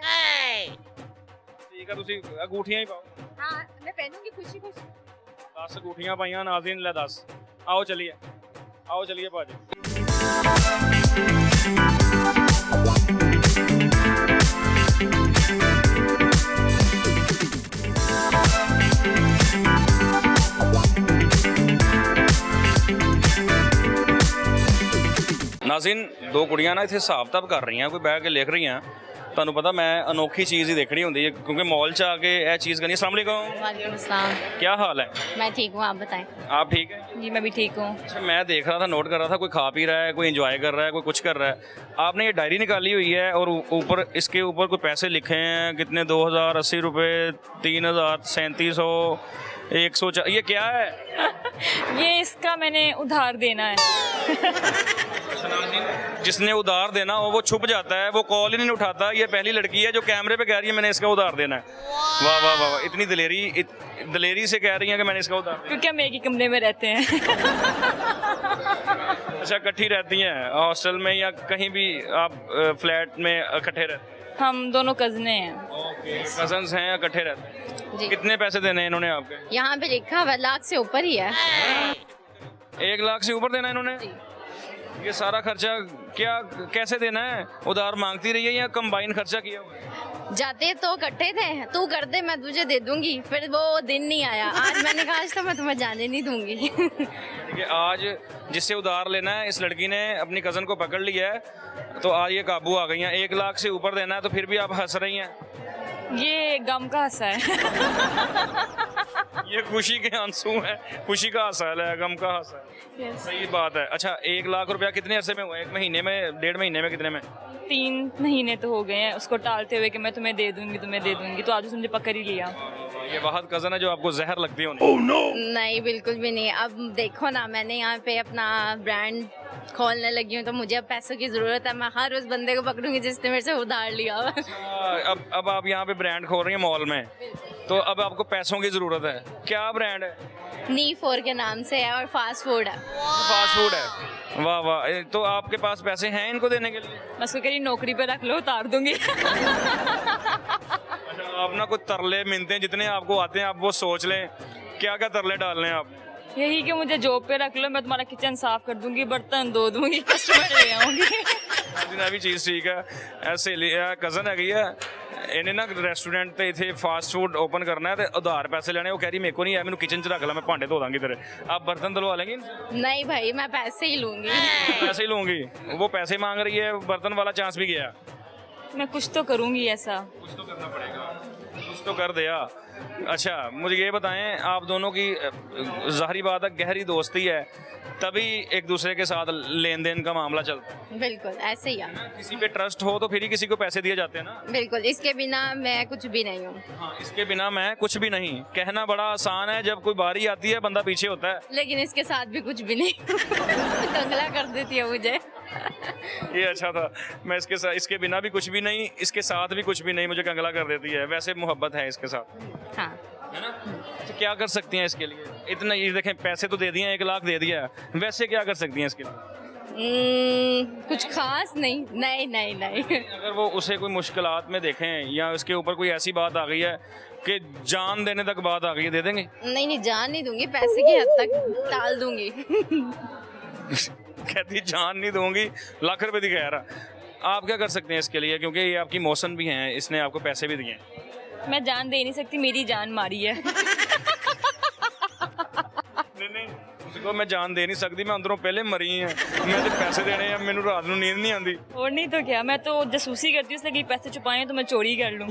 ठीक है, तुसी अंगूठियां ही पाओ। हाँ मैं पहनूंगी खुशी खुशी। 10 अंगूठियां पाइयां नाज़रीन ले 10। आओ चलिए भाजी। नाज़रीन दो कुड़ियां ना इत्थे हिसाब किताब कर रही हैं, कोई बैठ के लिख रही हैं। ਤੁਹਾਨੂੰ पता मैं अनोखी चीज़ ही देखनी होती है क्योंकि मॉल च आके यह चीज़ करनी। अस्सलाम वालेकुम। वालेकुम अस्सलाम। क्या हाल है? मैं ठीक हूँ, आप बताएं। आप ठीक है? जी मैं भी ठीक हूँ। अच्छा, मैं देख रहा था, नोट कर रहा था, कोई खा पी रहा है, कोई एंजॉय कर रहा है, कोई कुछ कर रहा है। आपने ये डायरी निकाली हुई है और ऊपर इसके ऊपर कोई पैसे लिखे हैं, कितने 2080 रुपये, 3000, 3700, 100। ये क्या है? ये इसका मैंने उधार देना है। जिसने उधार देना हो वो छुप जाता है, वो कॉल ही नहीं उठाता। ये पहली लड़की है जो कैमरे पे कह रही है मैंने इसका उधार देना है। वाह वाह वाह, इतनी दलेरी से कह रही है कि मैंने इसका उधार देना। क्योंकि हम एक ही कमरे में रहते हैं। अच्छा, इकट्ठी रहती हैं हॉस्टल में या कहीं भी आप फ्लैट में इकट्ठे रहते हैं? हम दोनों कजने हैं। कजन्स हैं, इकट्ठे रहते हैं। जी। कितने पैसे देने हैं इन्होंने आपके? यहाँ पे लिखा हुआ लाख से ऊपर ही है। 1 लाख से ऊपर देना है इन्होंने? ये सारा खर्चा क्या कैसे देना है? उधार मांगती रही है या कंबाइन खर्चा किया हुआ है? जाते तो इकट्ठे थे, तू कर दे मैं तुझे दे दूंगी, फिर वो दिन नहीं आया। आज मैंने कहा आज तो मैं तुम्हें जाने नहीं दूंगी। देखिए, आज जिससे उधार लेना है इस लड़की ने अपनी कज़न को पकड़ लिया है, तो आज ये काबू आ गई हैं। 1 लाख से ऊपर देना है तो फिर भी आप हंस रही हैं। ये गम का हंसा है। ये खुशी के आंसू है, खुशी का हंसा है, गम का हंसा है। सही बात है। अच्छा, 1 लाख रुपया कितने अरसे में हुआ? 1 महीने में, 1.5 महीने में, कितने में? 3 महीने तो हो गए हैं उसको टालते हुए कि मैं तुम्हें दे दूंगी, तो आज उसने मुझे पकड़ ही लिया। ये वाहद कज़न है जो आपको जहर लगती है? नहीं बिल्कुल भी नहीं। अब देखो ना, मैंने यहाँ पे अपना ब्रांड खोलने लगी हूँ तो मुझे अब पैसों की ज़रूरत है। मैं हर उस बंदे को पकड़ूंगी जिसने मेरे से उधार लिया। अब आप यहाँ पे ब्रांड खोल रही हैं मॉल में, तो अब आपको पैसों की ज़रूरत है। क्या ब्रांड है? नी4 के नाम से है और फास्ट फूड है। फास्ट फूड है। वाह वाह, तो आपके पास पैसे हैं इनको देने के लिए? मैं उसको कह रही नौकरी पे रख लो, उतार दूंगी। अच्छा, आप ना कुछ तरले मिलते हैं जितने आपको आते हैं, आप वो सोच लें क्या क्या तरले डालने हैं आप। यही कि मुझे जॉब पे रख लो, मैं तुम्हारा किचन साफ कर दूंगी, बर्तन धो दूंगी, कस्टमर ले आऊंगी। भी चीज़ ठीक है। ऐसे कज़न है गई है, इन्हें ना रेस्टोरेंट ते इतने फास्ट फूड ओपन करना है तो उधार पैसे लेने। वो कह रही मेरे को नहीं है, मैंने किचन च रख ला, मैं भांडे धो दांगी तेरे। आप बर्तन धुलवा लेंगे? नहीं भाई, मैं पैसे ही लूंगी। पैसे ही लूंगी? वो पैसे मांग रही है, बर्तन वाला चांस भी गया। मैं कुछ तो करूंगी ऐसा। कुछ तो करना पड़ेगा, कुछ तो कर दिया। अच्छा, मुझे ये बताएं, आप दोनों की ज़ाहिरी बात है गहरी दोस्ती है, तभी एक दूसरे के साथ लेन देन का मामला चलता है। बिल्कुल ऐसे ही है। किसी पे ट्रस्ट हो तो फिर ही किसी को पैसे दिए जाते हैं ना। बिल्कुल, इसके बिना मैं कुछ भी नहीं हूँ। हाँ, इसके बिना मैं कुछ भी नहीं। कहना बड़ा आसान है, जब कोई बारी आती है बंदा पीछे होता है। लेकिन इसके साथ भी कुछ भी नहीं। कंगला कर देती है मुझे। ये अच्छा था। मैं इसके बिना भी कुछ भी नहीं, इसके साथ भी कुछ भी नहीं, मुझे कंगला कर देती है। वैसे मोहब्बत है इसके साथ, हाँ। है ना? तो क्या कर सकती हैं इसके लिए? इतना ये देखें, पैसे तो दे दिए, 1 लाख दे दिया, वैसे क्या कर सकती हैं इसके लिए? कुछ खास नहीं। नहीं नहीं नहीं। अगर वो उसे कोई मुश्किलात में देखें या उसके ऊपर कोई ऐसी बात आ गई है कि जान देने तक बात आ गई है, दे देंगे? नहीं नहीं, जान नहीं दूंगी, पैसे की हद तक टाल दूंगी। कहती जान नहीं दूंगी, लाख रुपए दी कह रहा। आप क्या कर सकते हैं इसके लिए, क्योंकि ये आपकी मौसन भी हैं, इसने आपको पैसे भी दिए हैं? मैं जान दे नहीं सकती, मेरी जान मारी है। नहीं उसको मैं जान दे नहीं सकती, मैं अंदरों पहले मरी है, मैं तो पैसे देने हैं, मैंने रात को नींद नहीं आती। और नहीं तो क्या, मैं तो जासूसी करती हूँ, इसलिए कि पैसे छुपाए तो मैं चोरी कर लूँ।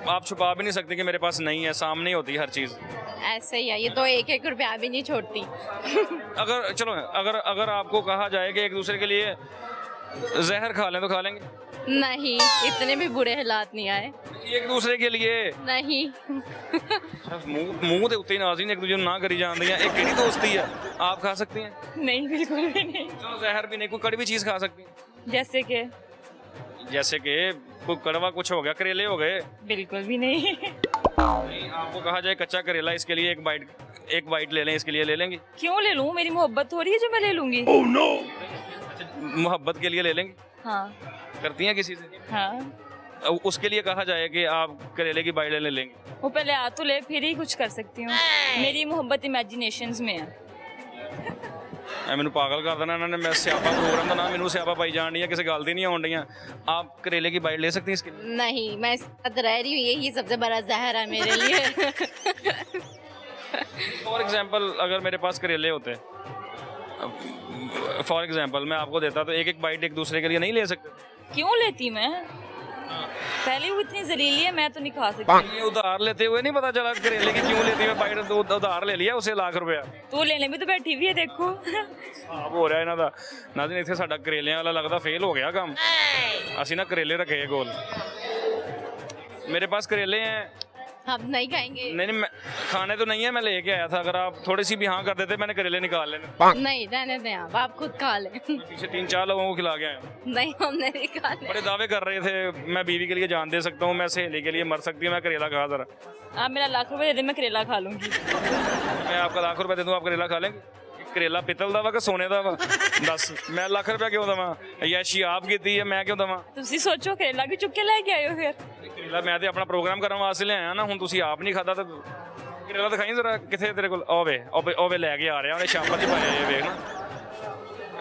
आप छुपा भी नहीं सकते कि मेरे पास नहीं है, सामने ही होती है हर चीज़। ऐसे ही है, ये तो 1-1 रुपया भी नहीं छोड़ती। अगर चलो अगर आपको कहा जाए कि एक दूसरे के लिए जहर खा लें तो खा लेंगे? नहीं, इतने भी बुरे हालात नहीं आए। एक दूसरे के लिए नहीं। मूंह ਦੇ ਉੱਤੇ ਹੀ ਨਾਜ਼ਰੀਨ एक दूसरे ना करी जाती हैं, एक केड़ी दोस्ती है? आप खा सकती हैं? नहीं, बिल्कुल भी नहीं। चलो जहर भी नहीं, कोई कड़वी चीज़ खा सकती हैं? जैसे कि कोई कड़वा कुछ हो गया, करेले हो गए? बिल्कुल भी नहीं। नहीं, आपको कहा जाए कच्चा करेला, इसके लिए एक बाइट ले लें, इसके लिए ले लेंगे? क्यों ले लूँ, मेरी मोहब्बत हो रही है जो मैं ले लूँगी। मोहब्बत के लिए ले लेंगे? हाँ करती हैं किसी से? हाँ, उसके लिए कहा जाए कि आप करेले की बाइट ले लेंगे? वो पहले आ तो ले, फिर ही कुछ कर सकती हूँ। मेरी मोहब्बत इमेजिनेशंस में है। मैनू पागल कर देना इन्होंने, मैं स्यापा प्रोग्राम का नाम मैनू स्यापा पाई जान डी किसी गल दी नहीं आन डी। आप करेले की बाइट ले सकती हैं इसके लिए? नहीं, मैं इस साथ रह रही हूँ, यही सबसे बड़ा जहर है मेरे लिए। फॉर एग्जांपल अगर मेरे पास करेले होते, फॉर एग्जांपल मैं आपको देता, तो एक बाइट एक दूसरे के लिए नहीं ले सकते? क्यों लेती मैं? पहले वो इतनी जलीली है, मैं तो नहीं खा सकती। ये उधार लेते हुए नहीं पता चला करेले की क्यों लेती है बाइट? उधार ले लिया उसे लाख रुपया, तो लेने भी तो बैठी हुई है, देखो। ਆਪ ਹੋ ਰਿਹਾ ਇਹਨਾਂ ਦਾ। ਨਾਜ਼ਰੀਨ ਇੱਥੇ ਸਾਡਾ ਕਰੇਲਿਆਂ ਵਾਲਾ ਲੱਗਦਾ ਫੇਲ ਹੋ ਗਿਆ ਕੰਮ। ਅਸੀਂ ਨਾ ਕਰੇਲੇ ਰੱਖੇ ਕੋਲ, मेरे पास करेले हैं। हम नहीं खाएंगे। नहीं मैं खाने तो नहीं है, मैं लेके आया था, अगर आप थोड़ी सी भी हाँ कर देते मैंने करेले निकाल लेने। नहीं, रहने दें, आप खुद खा लें। पीछे 3-4 लोगों को खिला के आया। नहीं, हमने नहीं खा लिया। बड़े दावे कर रहे थे, मैं बीवी के लिए जान दे सकता हूँ, मैं सहेली के लिए मर सकती हूँ, मैं करेला खा जरा। आप मेरा लाख रुपए दे दे, मैं करेला खा लूंगी। मैं आपका लाख रुपए दे दूँ, आप करेला खा लेंगे? करेला पितल ਦਾ ਵਾ ਕਿ ਸੋਨੇ ਦਾ ਵਾ? ਦੱਸ ਮੈਂ ਲੱਖ ਰੁਪਏ ਕਿਉਂ ਦਵਾਂ? ਯਾਸ਼ੀ ਆਪ ਕੀਤੀ ਹੈ, ਮੈਂ ਕਿਉਂ ਦਵਾਂ? ਤੁਸੀਂ ਸੋਚੋ ਕरेला ਵੀ ਚੁੱਕ ਕੇ ਲੈ ਕੇ ਆਇਓ ਫਿਰ। ਕरेला ਮੈਂ ਤੇ ਆਪਣਾ ਪ੍ਰੋਗਰਾਮ ਕਰਨ ਵਾਸਤੇ ਲਿਆਇਆ ਨਾ, ਹੁਣ ਤੁਸੀਂ ਆਪ ਨਹੀਂ ਖਾਦਾ ਤਾਂ ਕरेला ਦਿਖਾਈ ਜ਼ਰਾ ਕਿੱਥੇ ਤੇਰੇ ਕੋਲ? ਓਵੇ ਲੈ ਕੇ ਆ ਰਿਹਾ, ਉਹਨੇ ਸ਼ਾਪਰ 'ਚ ਪਾਏ ਇਹ ਵੇਖ ਨਾ,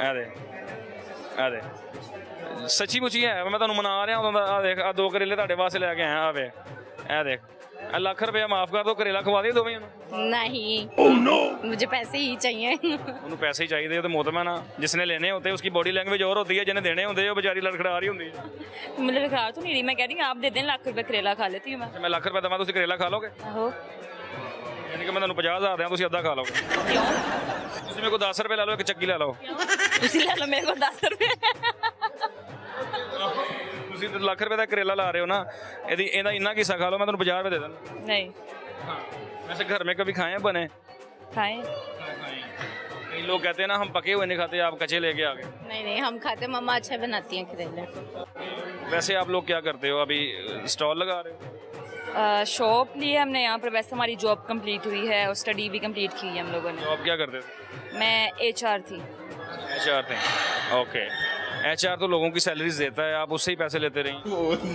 ਇਹ ਦੇ ਸੱਚੀ ਮੁੱਚੀ ਹੈ, ਮੈਂ ਤੁਹਾਨੂੰ ਮਨਾ ਰਿਹਾ ਉਦੋਂ ਦਾ। ਆ ਦੇਖ, ਆ 2 ਕरेले ਤੁਹਾਡੇ ਵਾਸਤੇ ਲੈ ਕੇ ਆਇਆ, ਆ ਵੇ, ਇਹ ਦੇਖ, ਲੱਖ ਰੁਪਏ ਮਾਫ ਕਰ ਦੋ, करेला ਖਵਾ ਦੇ ਦੋਵੇਂ ਨੂੰ। नहीं, मुझे पैसे ही चाहिए। ਉਹਨੂੰ ਪੈਸੇ ਹੀ ਚਾਹੀਦੇ, ਉਹ ਤੇ ਮੋਤਮਨ ਆ। जिसने लेने होते हैं उसकी बॉडी लैंग्वेज और होती है, जिन्हें देने होते हैं वो बेचारी लड़खड़ा रही होती है। मतलब लिखा तो नहीं रही, मैं कह रही हूँ आप दे दें, लाख रुपए करेला खा लेती हूँ मैं। मैं ਲੱਖ ਰੁਪਏ ਦਵਾਂ, ਤੁਸੀਂ करेला ਖਾ ਲੋਗੇ? आहो, ਯਾਨੀ ਕਿ ਮੈਂ ਤੁਹਾਨੂੰ 50,000 ਦਿਆਂ, ਤੁਸੀਂ ਅੱਧਾ ਖਾ ਲੋਗੇ। क्यों? ਤੁਸੀਂ ਮੇਰੇ ਕੋਲ 10 ਰੁਪਏ ਲੈ ਲਓ, ਇੱਕ ਚੱਕੀ ਲੈ ਲਓ। ਤੁਸੀਂ ਲੈ ਲਓ ਮੇਰੇ ਕੋਲ 10 रुपए। ਤੁਸੀਂ ਤਾਂ ਲੱਖ ਰੁਪਏ ਦਾ करेला ਲਾ ਰਹੇ ਹੋ ਨਾ, ਇਹਦਾ ਇੰਨਾ ਹਿੱਸਾ ਖਾ ਲਓ, ਮੈਂ ਤੁਹਾਨੂੰ 50 ਰੁਪਏ ਦੇ ਦੇਣਾ। नहीं वैसे घर में कभी खाए हैं बने? खाएं। कई लोग कहते हैं ना हम पके हुए नहीं खाते, आप कच्चे लेके आ गए। नहीं, हम खाते, मम्मा अच्छे बनाती हैं करेले। वैसे आप लोग क्या करते हो अभी? स्टॉल लगा रहे हो? शॉप ली है हमने यहाँ पर, वैसे हमारी जॉब कंप्लीट हुई है और स्टडी भी कंप्लीट की है हम लोगों ने। तो आप क्या करते थे? मैं HR थी। HR थे, ओके। HR तो लोगों की सैलरीज देता है, आप उससे ही पैसे लेते रहिए।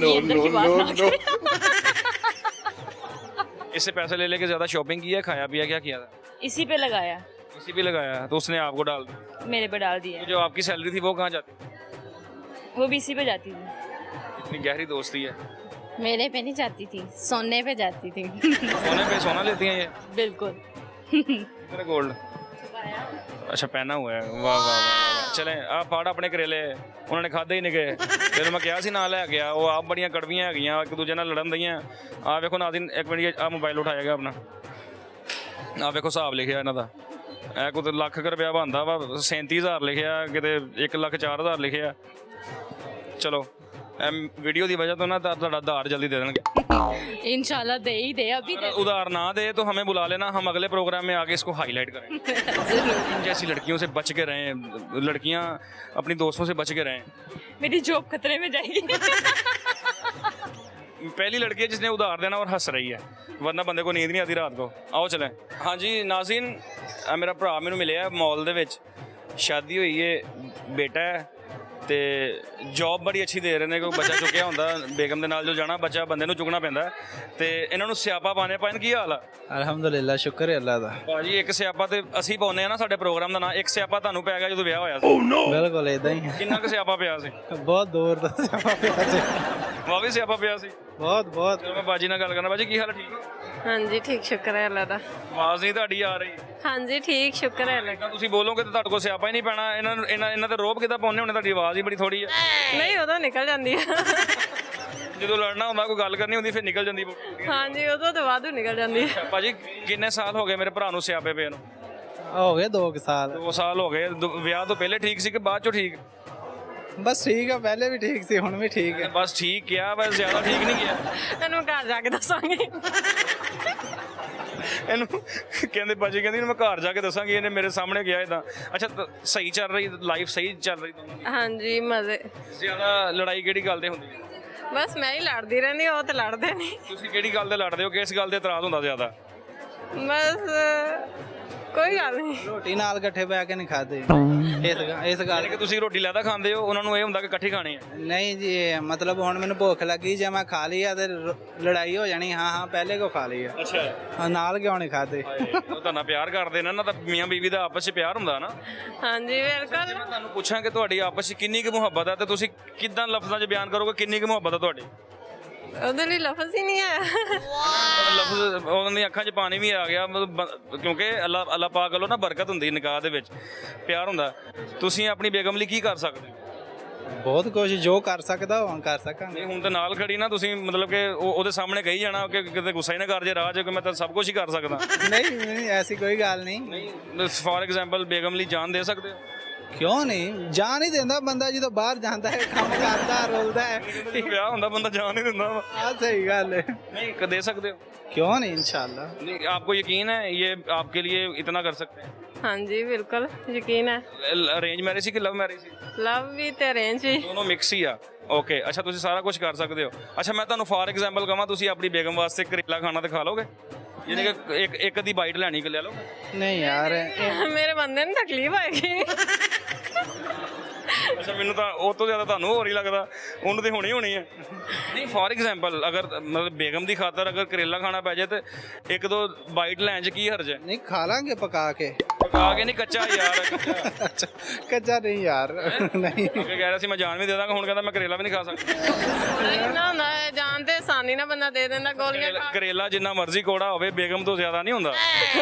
ये इधर की बात ना करें। इससे पैसे ले लेके ज़्यादा शॉपिंग की है, खाया पिया क्या किया था? इसी पे लगाया, इसी पे लगाया, तो उसने आपको डाल दिया। मेरे पे डाल दिया, जो आपकी सैलरी थी वो कहाँ जाती? वो भी इसी पे जाती थी। इतनी गहरी दोस्ती है। मेरे पे नहीं जाती थी, सोने पे जाती थी। सोने पे सोना लेती हैं ये? बिल्कुल। तेरा गोल्ड अच्छा पहना हुआ है, वाह वाह वाह। चले आ फाड़ अपने करेले, उन्होंने खादे ही नहीं गए। फिर मैं क्या सी ना लै गया, वो आप बड़ियां कड़वियां हैगियां, एक दूजे नाल लड़न दियां। आ वेखो नाज़रीन, एक मिनट, आ मोबाइल उठाया गया अपना, आ वेखो हिसाब लिखिया इन्हां दा, ਇਹ ਕੋਈ ਲੱਖ ਰੁਪਇਆ ਬਣਦਾ ਵਾ, 37,000 ਲਿਖਿਆ, ਕਿਤੇ 1,04,000 ਲਿਖਿਆ। ਚਲੋ वीडियो की वजह तो ना ਤੁਹਾਡਾ उधार जल्दी दे देंगे इंशाल्लाह दे ही दे, अभी दे। उधार ना दे तो हमें बुला लेना, हम अगले प्रोग्राम में आगे इसको हाईलाइट करेंगे। इन जैसी लड़कियों से बच के रहें, लड़कियां अपनी दोस्तों से बच के रहें। मेरी जॉब खतरे में जाएगी। पहली लड़की है जिसने उधार देना और हंस रही है, वरना बंदे को नींद नहीं आती रात को। आओ चलें। हाँ जी नाज़रीन, मेरा भरा मैनू मिले मॉल दे विच, शादी हुई है, बेटा है ਤੇ ਜੌਬ ਬੜੀ ਅੱਛੀ ਦੇ ਰਹੇ ਨੇ, ਕੋਈ ਬੱਚਾ ਚੁੱਕਿਆ ਹੁੰਦਾ ਬੇਗਮ ਦੇ ਨਾਲ ਜੋ ਜਾਣਾ, ਬੱਚਾ ਬੰਦੇ ਨੂੰ ਚੁੱਕਣਾ ਪੈਂਦਾ। ਤੇ ਇਹਨਾਂ ਨੂੰ ਸਿਆਪਾ ਪਾਣੇ ਪੈਣ। ਕੀ ਹਾਲ ਆ? ਅਲਹਮਦੁਲਿਲਾ, ਸ਼ੁਕਰ ਹੈ ਅੱਲਾ ਦਾ। ਭਾਜੀ ਇੱਕ ਸਿਆਪਾ ਤੇ ਅਸੀਂ ਪਾਉਂਦੇ ਆ ਨਾ, ਸਾਡੇ ਪ੍ਰੋਗਰਾਮ ਦਾ ਨਾਂ, ਇੱਕ ਸਿਆਪਾ ਤੁਹਾਨੂੰ ਪਿਆ ਗਿਆ ਜਦੋਂ ਵਿਆਹ ਹੋਇਆ ਸੀ। ਬਿਲਕੁਲ ਇਦਾਂ ਹੀ ਹੈ। ਕਿੰਨਾ ਕੁ ਸਿਆਪਾ ਪਿਆ ਸੀ? ਬਹੁਤ ਦੂਰ ਦਾ ਸਿਆਪਾ ਪਿਆ ਸੀ। ਵਾਹ ਵੀ ਸਿਆਪਾ ਪਿਆ ਸੀ। बहुत बहुत ਚਲੋ ਮੈਂ ਬਾਜੀ ਨਾਲ ਗੱਲ ਕਰਨਾ। ਬਾਜੀ ਕੀ ਹਾਲ ਹੈ? ਠੀਕ ਹੋ? ਹਾਂਜੀ ਠੀਕ ਸ਼ੁਕਰ ਹੈ ਅੱਲਾ ਦਾ ਆਵਾਜ਼ ਨਹੀਂ ਤੁਹਾਡੀ ਆ ਰਹੀ। ਹਾਂਜੀ ਠੀਕ ਸ਼ੁਕਰ ਹੈ ਅੱਲਾ ਤਾਂ ਤੁਸੀਂ ਬੋਲੋਗੇ ਤਾਂ ਤੁਹਾਡੇ ਕੋਲ ਸਿਆਪਾ ਹੀ ਨਹੀਂ ਪੈਣਾ। ਇਹਨਾਂ ਤੇ ਰੋਬ ਕਿੱਦਾਂ ਪਾਉਂਦੇ ਹੋਣੇ? ਤੁਹਾਡੀ ਆਵਾਜ਼ ਹੀ ਬੜੀ ਥੋੜੀ ਹੈ। ਨਹੀਂ ਉਦੋਂ ਨਿਕਲ ਜਾਂਦੀ ਹੈ ਜਦੋਂ ਲੜਨਾ ਹੁੰਦਾ ਕੋਈ ਗੱਲ ਕਰਨੀ ਹੁੰਦੀ ਫਿਰ ਨਿਕਲ ਜਾਂਦੀ। ਹਾਂਜੀ ਉਦੋਂ ਤੋਂ ਵਾਧੂ ਨਿਕਲ ਜਾਂਦੀ ਹੈ ਭਾਜੀ ਕਿੰਨੇ ਸਾਲ ਹੋ ਗਏ ਮੇਰੇ ਭਰਾ ਨੂੰ ਸਿਆਪੇ ਪਏ ਨੂੰ? हो गए 2 साल 2 ਸਾਲ ਹੋ ਗਏ। ਵਿਆਹ ਤੋਂ ਪਹਿਲੇ ਠੀਕ ਸੀ ਕਿ ਬਾਅਦ ਚੋਂ ਠੀਕ? बस ठीक है पहले भी ठीक सी हुन भी ठीक है ਬਸ ਠੀਕ ਕਿਹਾ, ਬਸ ਜ਼ਿਆਦਾ ਠੀਕ ਨਹੀਂ ਕਿਹਾ। ਇਹਨੂੰ ਘਰ ਜਾ ਕੇ ਦੱਸਾਂਗੇ ਇਹਨੂੰ ਕਹਿੰਦੇ ਭਾਜੀ ਕਹਿੰਦੀ ਮੈਂ ਘਰ ਜਾ ਕੇ ਦੱਸਾਂਗੀ, ਇਹਨੇ ਮੇਰੇ ਸਾਹਮਣੇ ਗਿਆ ਇਦਾਂ। ਅੱਛਾ ਸਹੀ ਚੱਲ ਰਹੀ ਲਾਈਫ? ਸਹੀ ਚੱਲ ਰਹੀ ਦੋਨਾਂ ਦੀ? ਹਾਂਜੀ ਮਜ਼ੇ ਜ਼ਿਆਦਾ ਲੜਾਈ ਕਿਹੜੀ ਗੱਲ ਤੇ ਹੁੰਦੀ ਹੈ? ਬਸ ਮੈਂ ਹੀ ਲੜਦੀ ਰਹਿੰਦੀ ਉਹ ਤੇ ਲੜਦੇ ਨਹੀਂ ਤੁਸੀਂ ਕਿਹੜੀ ਗੱਲ ਤੇ ਲੜਦੇ ਹੋ? ਕਿਸ ਗੱਲ ਤੇ ਇਤਰਾਜ਼ ਹੁੰਦਾ ਜ਼ਿਆਦਾ? ਬਸ ਕੋਈ ਗੱਲ ਨਹੀਂ रोटी नाल इकट्ठे बैठ के नहीं खाते इस गल ਕਿ ਤੁਸੀਂ ਰੋਟੀ ਲੈਦਾ ਖਾਂਦੇ ਹੋ, ਉਹਨਾਂ ਨੂੰ ਇਹ ਹੁੰਦਾ ਕਿ ਇਕੱਠੀ ਖਾਣੀ ਹੈ। नहीं जी मतलब हुन मैनू भुख लगी जे मैं खा लिया ते लड़ाई हो जानी हाँ हाँ पहले को खा लिया ਅੱਛਾ हाँ, नाल क्यों नहीं खाते ਉਹ ਤਾਂ ਨਾ ਪਿਆਰ ਕਰਦੇ ਨੇ ਨਾ, ਤਾਂ ਮੀਆਂ ਬੀਵੀ ਦਾ ਆਪਸ 'ਚ ਪਿਆਰ ਹੁੰਦਾ ਨਾ। ਹਾਂਜੀ ਬਿਲਕੁਲ ਮੈਂ ਤੁਹਾਨੂੰ ਪੁੱਛਾਂ ਕਿ ਤੁਹਾਡੀ ਆਪਸ 'ਚ ਕਿੰਨੀ ਕੁ ਮੁਹੱਬਤ ਹੈ, ਤੇ ਤੁਸੀਂ ਕਿੱਦਾਂ ਲਫ਼ਜ਼ਾਂ 'ਚ ਬਿਆਨ ਕਰੋਗੇ ਕਿੰਨੀ ਕੁ ਮੁਹੱਬਤ ਹੈ ਤੁਹਾਡੀ? ਉਹਦੇ ਲਈ ਲਫ਼ਜ਼ ਹੀ ਨਹੀਂ ਹੈ ਲਫ਼ਜ਼ ਉਹਨਾਂ ਦੀ ਅੱਖਾਂ 'ਚ ਪਾਣੀ ਵੀ ਆ ਗਿਆ, ਮਤਲਬ ਕਿਉਂਕਿ ਅੱਲਾ ਪਾਕ ਵੱਲੋਂ ਨਾ ਬਰਕਤ ਹੁੰਦੀ ਨਿਕਾਹ ਦੇ ਵਿੱਚ, ਪਿਆਰ ਹੁੰਦਾ। ਤੁਸੀਂ ਆਪਣੀ ਬੇਗਮ ਲਈ ਕੀ ਕਰ ਸਕਦੇ ਹੋ? बहुत कुछ जो कर सकदा हो कर सकांगे ਨਹੀਂ ਹੁਣ ਤਾਂ ਨਾਲ ਖੜੀ ਨਾ ਤੁਸੀਂ, ਮਤਲਬ ਕਿ ਉਹਦੇ ਸਾਹਮਣੇ ਕਹੀ ਜਾਣਾ ਕਿ ਕਿਤੇ ਗੁੱਸਾ ਹੀ ਨਾ ਕਰ ਜੇ ਰਾਹ 'ਚ ਕਿ ਮੈਂ ਤਾਂ ਸਭ ਕੁਝ ਹੀ ਕਰ ਸਕਦਾ। नहीं नहीं ऐसी कोई गल नहीं ਨਹੀਂ ਫੋਰ ਐਗਜ਼ਾਮਪਲ ਬੇਗਮ ਲਈ ਜਾਨ ਦੇ ਸਕਦੇ ਹੋ? क्यों नहीं जान ही देंदा बंदा जो बाहर जाता है काम करता रोलदा है ਵਿਆਹ ਹੁੰਦਾ ਬੰਦਾ ਜਾਨ ਨਹੀਂ ਦਿੰਦਾ ਵਾ। हाँ सही गल है ਨਹੀਂ ਦੇ ਸਕਦੇ ਹੋ? क्यों नहीं इंशाल्लाह नहीं आपको यकीन है ये आपके लिए इतना कर सकते हैं? ਹਾਂਜੀ ਬਿਲਕੁਲ ਯਕੀਨ ਹੈ ਅਰੇਂਜ ਮੈਰਿਜ ਸੀ ਕਿ ਲਵ ਮੈਰਿਜ ਸੀ? ਲਵ ਵੀ ਤੇ ਅਰੇਂਜ ਵੀ ਦੋਨੋਂ ਮਿਕਸ ਹੀ ਆ। ਓਕੇ ਅੱਛਾ ਤੁਸੀਂ ਸਾਰਾ ਕੁਝ ਕਰ ਸਕਦੇ ਹੋ। ਅੱਛਾ ਮੈਂ ਤੁਹਾਨੂੰ ਫਾਰ ਐਗਜ਼ਾਮਪਲ ਕਹਾਂ, ਤੁਸੀਂ ਆਪਣੀ ਬੇਗਮ ਵਾਸਤੇ ਕਰੇਲਾ ਖਾਣਾ ਤੇ ਖਾ ਲੋਗੇ? ਯਾਨੀ ਕਿ ਇੱਕ ਦੀ ਬਾਈਟ ਲੈਣੀ ਕਿ ਲੈ ਲਓਗੇ? नहीं यार ਮੇਰੇ ਬੰਦੇ ਨੂੰ ਤਕਲੀਫ ਆਏਗੀ ਅੱਛਾ ਮੈਨੂੰ ਤਾਂ ਉਹ ਤੋਂ ਜ਼ਿਆਦਾ ਤੁਹਾਨੂੰ ਹੋਰ ਹੀ ਲੱਗਦਾ, ਉਹਨੂੰ ਤੇ ਹੋਣੀ ਹੋਣੀ ਹੈ। ਨਹੀਂ ਫਾਰ ਐਗਜ਼ਾਮਪਲ ਅਗਰ ਮਤਲਬ ਬੇਗਮ ਦੀ ਖਾਤਰ ਅਗਰ ਕਰੇਲਾ ਖਾਣਾ ਪੈ ਜਾਏ ਤੇ 1-2 ਬਾਈਟ ਲੈਣ 'ਚ ਕੀ ਹਰਜ ਹੈ? नहीं खा लांगे पका के ਪਕਾ ਕੇ ਨਹੀਂ, ਕੱਚਾ ਯਾਰ ਕੱਚਾ। अच्छा कच्चा नहीं यार नहीं ਅੱਗੇ ਕਹਿ ਰਿਹਾ ਸੀ ਮੈਂ ਜਾਨ ਵੀ ਦੇ ਦਾਂਗਾ, ਹੁਣ ਕਹਿੰਦਾ ਮੈਂ ਕਰੇਲਾ ਵੀ ਨਹੀਂ ਖਾ ਸਕਦਾ। ਇੰਨਾ ਹੁੰਦਾ ਹੈ ਜਾਣ ਤੇ ਆਸਾਨੀ ਨਾਲ ਬੰਦਾ ਦੇ ਦਿੰਦਾ ਗੋਲੀਆਂ ਖਾ ਕਰੇਲਾ ਜਿੰਨਾ ਮਰਜ਼ੀ ਕੋੜਾ ਹੋਵੇ ਬੇਗਮ ਤੋਂ ਜ਼ਿਆਦਾ ਨਹੀਂ ਹੁੰਦਾ।